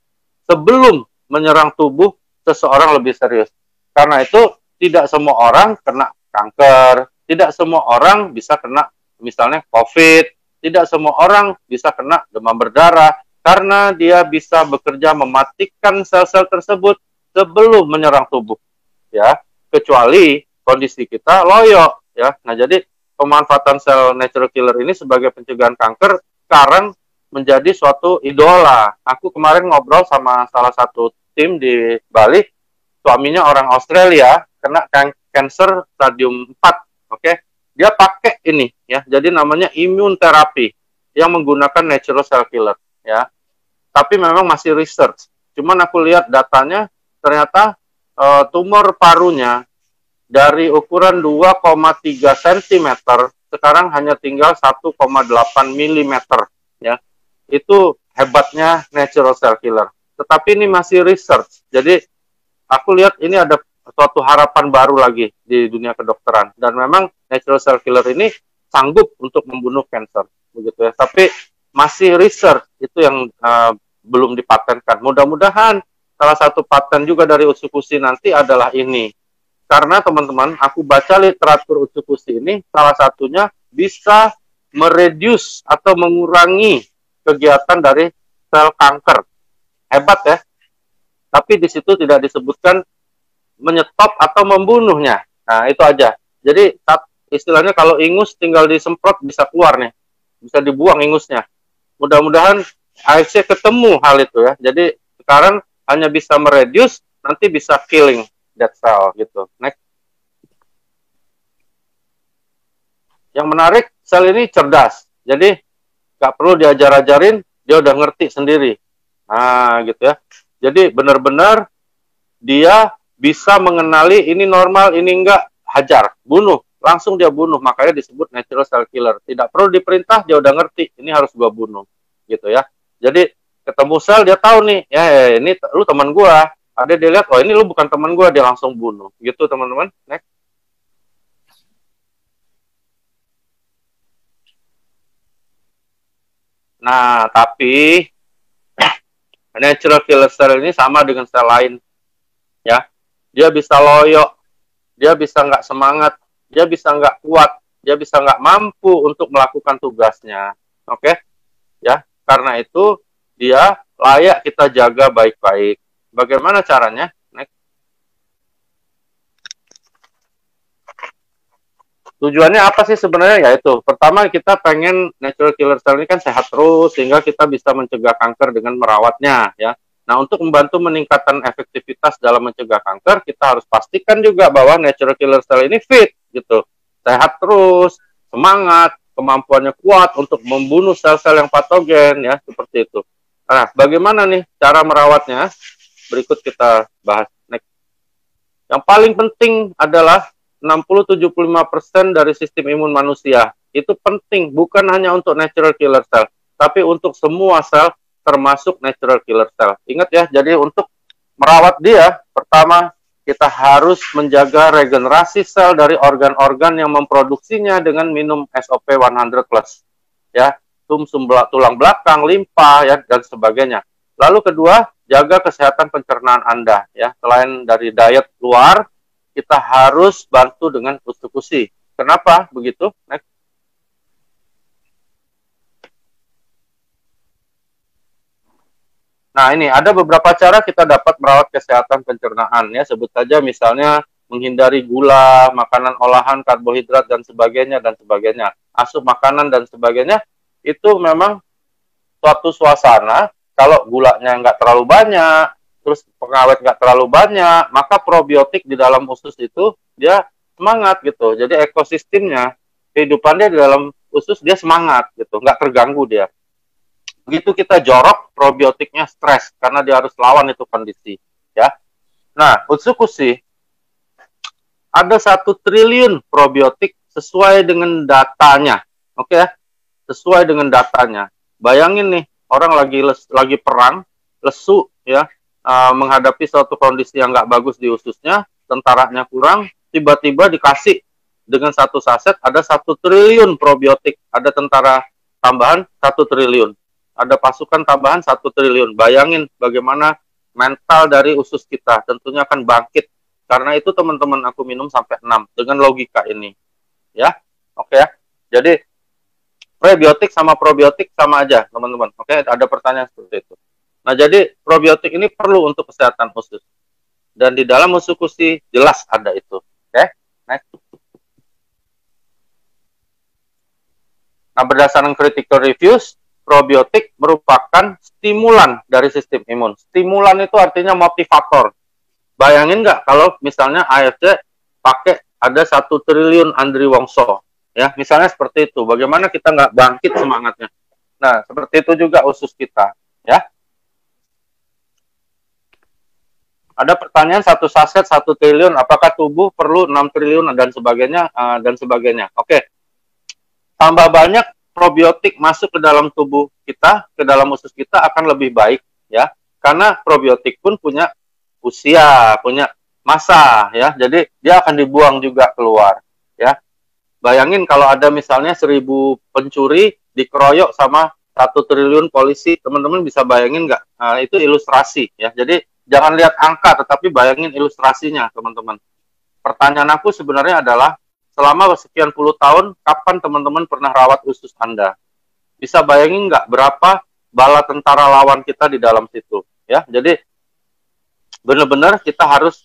Speaker 2: sebelum menyerang tubuh seseorang lebih serius. Karena itu, tidak semua orang kena kanker, tidak semua orang bisa kena misalnya COVID, tidak semua orang bisa kena demam berdarah, karena dia bisa bekerja mematikan sel-sel tersebut sebelum menyerang tubuh. Ya, kecuali kondisi kita loyo. Ya, nah jadi pemanfaatan sel natural killer ini sebagai pencegahan kanker sekarang menjadi suatu idola. Aku kemarin ngobrol sama salah satu tim di Bali, suaminya orang Australia, kena kanker stadium 4, oke? Dia pakai ini, ya, jadi namanya immune therapy yang menggunakan natural cell killer, ya. Tapi memang masih research. Cuman aku lihat datanya, ternyata tumor parunya dari ukuran 2,3 cm sekarang hanya tinggal 1,8 mm ya. Itu hebatnya natural cell killer. Tetapi ini masih research. Jadi aku lihat ini ada suatu harapan baru lagi di dunia kedokteran, dan memang natural cell killer ini sanggup untuk membunuh kanker begitu ya. Tapi masih research, itu yang belum dipatenkan. Mudah-mudahan salah satu paten juga dari Utsukushi nanti adalah ini. Karena teman-teman, aku baca literatur Utsukushi ini, salah satunya bisa mereduce atau mengurangi kegiatan dari sel kanker. Hebat ya. Tapi di situ tidak disebutkan menyetop atau membunuhnya. Nah, itu aja. Jadi, istilahnya kalau ingus tinggal disemprot bisa keluar nih. Bisa dibuang ingusnya. Mudah-mudahan AFC ketemu hal itu ya. Jadi, sekarang hanya bisa mereduce, nanti bisa killing that cell gitu. Next. Yang menarik, sel ini cerdas. Jadi, nggak perlu diajar-ajarin, dia udah ngerti sendiri. Nah, gitu ya. Jadi, benar-benar dia bisa mengenali ini normal, ini enggak, hajar, bunuh. Langsung dia bunuh, makanya disebut natural cell killer. Tidak perlu diperintah, dia udah ngerti, ini harus gua bunuh. Gitu ya. Jadi, ketemu sel, dia tahu nih, ya ini lu teman gua. Ada dia lihat, oh ini lu bukan teman gua, dia langsung bunuh. Gitu, teman-teman. Next. Nah, tapi natural killer cell ini sama dengan sel lain. Ya, dia bisa loyo, dia bisa nggak semangat, dia bisa nggak kuat, dia bisa nggak mampu untuk melakukan tugasnya. Oke? Ya, karena itu dia layak kita jaga baik-baik. Bagaimana caranya? Next. Tujuannya apa sih sebenarnya? Yaitu, pertama kita pengen natural killer cell ini kan sehat terus, sehingga kita bisa mencegah kanker dengan merawatnya. Ya. Nah, untuk membantu meningkatkan efektivitas dalam mencegah kanker, kita harus pastikan juga bahwa natural killer cell ini fit, gitu. Sehat terus, semangat, kemampuannya kuat untuk membunuh sel-sel yang patogen, ya, seperti itu. Nah, bagaimana nih cara merawatnya? Berikut kita bahas. Next. Yang paling penting adalah 60-75% dari sistem imun manusia. Itu penting, bukan hanya untuk natural killer cell, tapi untuk semua sel, termasuk natural killer cell. Ingat ya, jadi untuk merawat dia, pertama, kita harus menjaga regenerasi sel dari organ-organ yang memproduksinya dengan minum SOP 100+. Ya, tulang belakang, limpa, ya, dan sebagainya. Lalu kedua, jaga kesehatan pencernaan Anda. Ya, selain dari diet luar, kita harus bantu dengan Utsukushi. Kenapa begitu? Next. Nah, ini ada beberapa cara kita dapat merawat kesehatan pencernaan. Ya, sebut saja misalnya menghindari gula, makanan olahan, karbohidrat, dan sebagainya, asup makanan, dan sebagainya. Itu memang suatu suasana, kalau gulanya nggak terlalu banyak, terus pengawet nggak terlalu banyak, maka probiotik di dalam usus itu dia semangat gitu. Jadi ekosistemnya, kehidupannya di dalam usus dia semangat gitu, nggak terganggu dia. Begitu kita jorok, probiotiknya stres karena dia harus lawan itu kondisi. Ya. Nah, Utsukushi ada 1 triliun probiotik sesuai dengan datanya, oke ya, sesuai dengan datanya. Bayangin nih, orang lagi perang, lesu ya. Menghadapi suatu kondisi yang nggak bagus di ususnya, tentaranya kurang, tiba-tiba dikasih dengan 1 saset, ada 1 triliun probiotik, ada tentara tambahan 1 triliun, ada pasukan tambahan 1 triliun. Bayangin bagaimana mental dari usus kita, tentunya akan bangkit. Karena itu teman-teman aku minum sampai 6, dengan logika ini. Ya, oke ya. Jadi, prebiotik sama probiotik sama aja, teman-teman. Oke, ada pertanyaan seperti itu. Nah, jadi probiotik ini perlu untuk kesehatan usus. Dan di dalam Utsukushi jelas ada itu. Oke? Next. Nah, berdasarkan critical reviews, probiotik merupakan stimulan dari sistem imun. Stimulan itu artinya motivator. Bayangin nggak kalau misalnya AFC pakai ada 1 triliun Andri Wongso. Ya, misalnya seperti itu. Bagaimana kita nggak bangkit semangatnya? Nah, seperti itu juga usus kita. Ya. Ada pertanyaan 1 saset 1 triliun, apakah tubuh perlu 6 triliun dan sebagainya. Oke. Tambah banyak probiotik masuk ke dalam tubuh kita, ke dalam usus kita akan lebih baik ya. Karena probiotik pun punya usia, punya masa ya. Jadi dia akan dibuang juga keluar ya. Bayangin kalau ada misalnya 1000 pencuri dikeroyok sama 1 triliun polisi, teman-teman bisa bayangin nggak? Itu ilustrasi ya. Jadi jangan lihat angka, tetapi bayangin ilustrasinya, teman-teman. pertanyaan aku sebenarnya adalah, selama sekian puluh tahun, kapan teman-teman pernah rawat usus Anda? Bisa bayangin nggak berapa bala tentara lawan kita di dalam situ? Ya, jadi benar-benar kita harus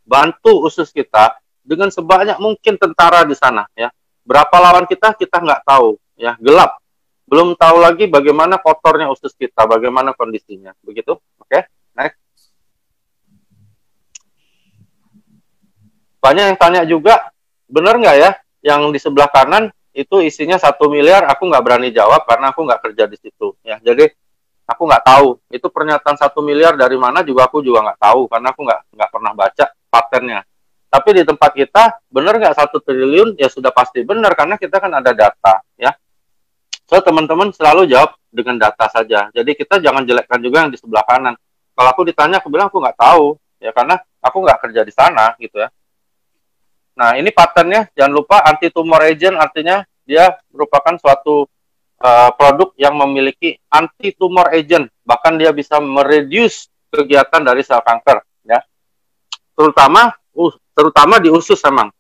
Speaker 2: bantu usus kita dengan sebanyak mungkin tentara di sana. Ya, berapa lawan kita nggak tahu. Ya, gelap. Belum tahu lagi bagaimana kotornya usus kita, bagaimana kondisinya. Begitu? Oke, next. Banyak yang tanya juga, benar nggak ya, yang di sebelah kanan itu isinya 1 miliar, aku nggak berani jawab karena aku nggak kerja di situ. Ya, jadi aku nggak tahu. Itu pernyataan 1 miliar dari mana juga aku juga nggak tahu karena aku nggak pernah baca patennya. Tapi di tempat kita, benar nggak 1 triliun? Ya sudah pasti benar karena kita kan ada data. Ya, so teman-teman selalu jawab dengan data saja. Jadi kita jangan jelekkan juga yang di sebelah kanan. Kalau aku ditanya, aku bilang aku nggak tahu. Ya karena aku nggak kerja di sana gitu ya. Nah, ini patennya, jangan lupa anti-tumor agent, artinya dia merupakan suatu produk yang memiliki anti-tumor agent, bahkan dia bisa mereduce kegiatan dari sel kanker, ya. Terutama di usus memang.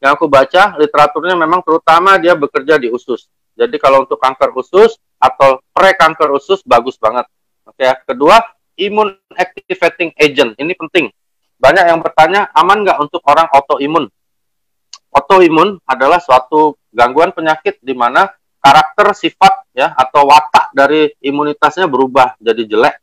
Speaker 2: Yang aku baca, literaturnya memang terutama dia bekerja di usus. Jadi kalau untuk kanker usus atau pre-kanker usus, bagus banget. Oke, ya. Kedua, immune activating agent, ini penting. Banyak yang bertanya, aman nggak untuk orang autoimun? Autoimun adalah suatu gangguan penyakit di mana karakter sifat ya atau watak dari imunitasnya berubah jadi jelek,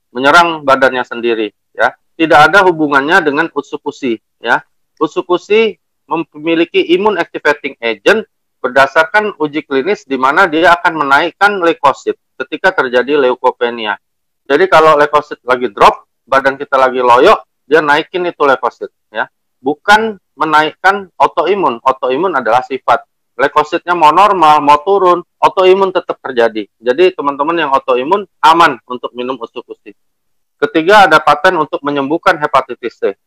Speaker 2: menyerang badannya sendiri ya. Tidak ada hubungannya dengan usukusi ya. Usukusi memiliki immune activating agent berdasarkan uji klinis di mana dia akan menaikkan leukosit ketika terjadi leukopenia. Jadi kalau leukosit lagi drop, badan kita lagi loyo, dia naikin itu leukosit ya. Bukan menaikkan autoimun. Autoimun adalah sifat. Leukositnya mau normal, mau turun, autoimun tetap terjadi. Jadi teman-teman yang autoimun aman untuk minum usukusi. Ketiga, ada paten untuk menyembuhkan hepatitis C.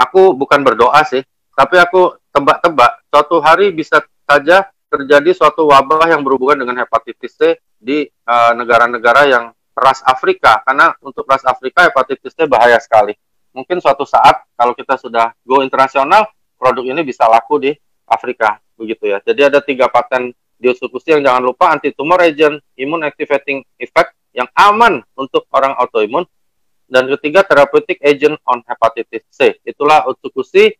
Speaker 2: Aku bukan berdoa sih, tapi aku tebak-tebak suatu hari bisa saja terjadi suatu wabah yang berhubungan dengan hepatitis C di negara-negara yang ras Afrika. Karena untuk ras Afrika hepatitis C bahaya sekali. Mungkin suatu saat kalau kita sudah go internasional, produk ini bisa laku di Afrika, begitu ya. Jadi ada 3 paten di usukusi yang jangan lupa, anti-tumor agent, immune activating effect yang aman untuk orang autoimun, dan ketiga therapeutic agent on hepatitis C. Itulah usukusi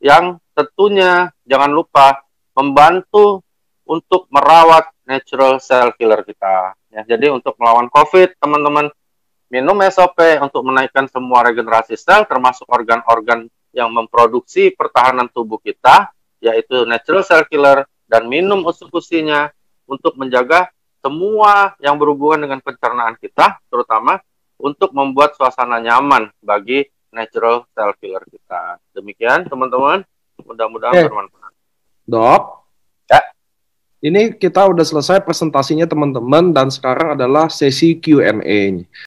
Speaker 2: yang tentunya jangan lupa membantu untuk merawat natural cell killer kita. Ya, jadi untuk melawan COVID, teman-teman minum SOP untuk menaikkan semua regenerasi sel, termasuk organ-organ yang memproduksi pertahanan tubuh kita, yaitu natural cell killer, dan minum usukusinya untuk menjaga semua yang berhubungan dengan pencernaan kita, terutama untuk membuat suasana nyaman bagi natural cell killer kita. Demikian, teman-teman. Mudah-mudahan bermanfaat.
Speaker 1: Dok,
Speaker 2: ya.
Speaker 1: Ini kita udah selesai presentasinya teman-teman, dan sekarang adalah sesi Q&A.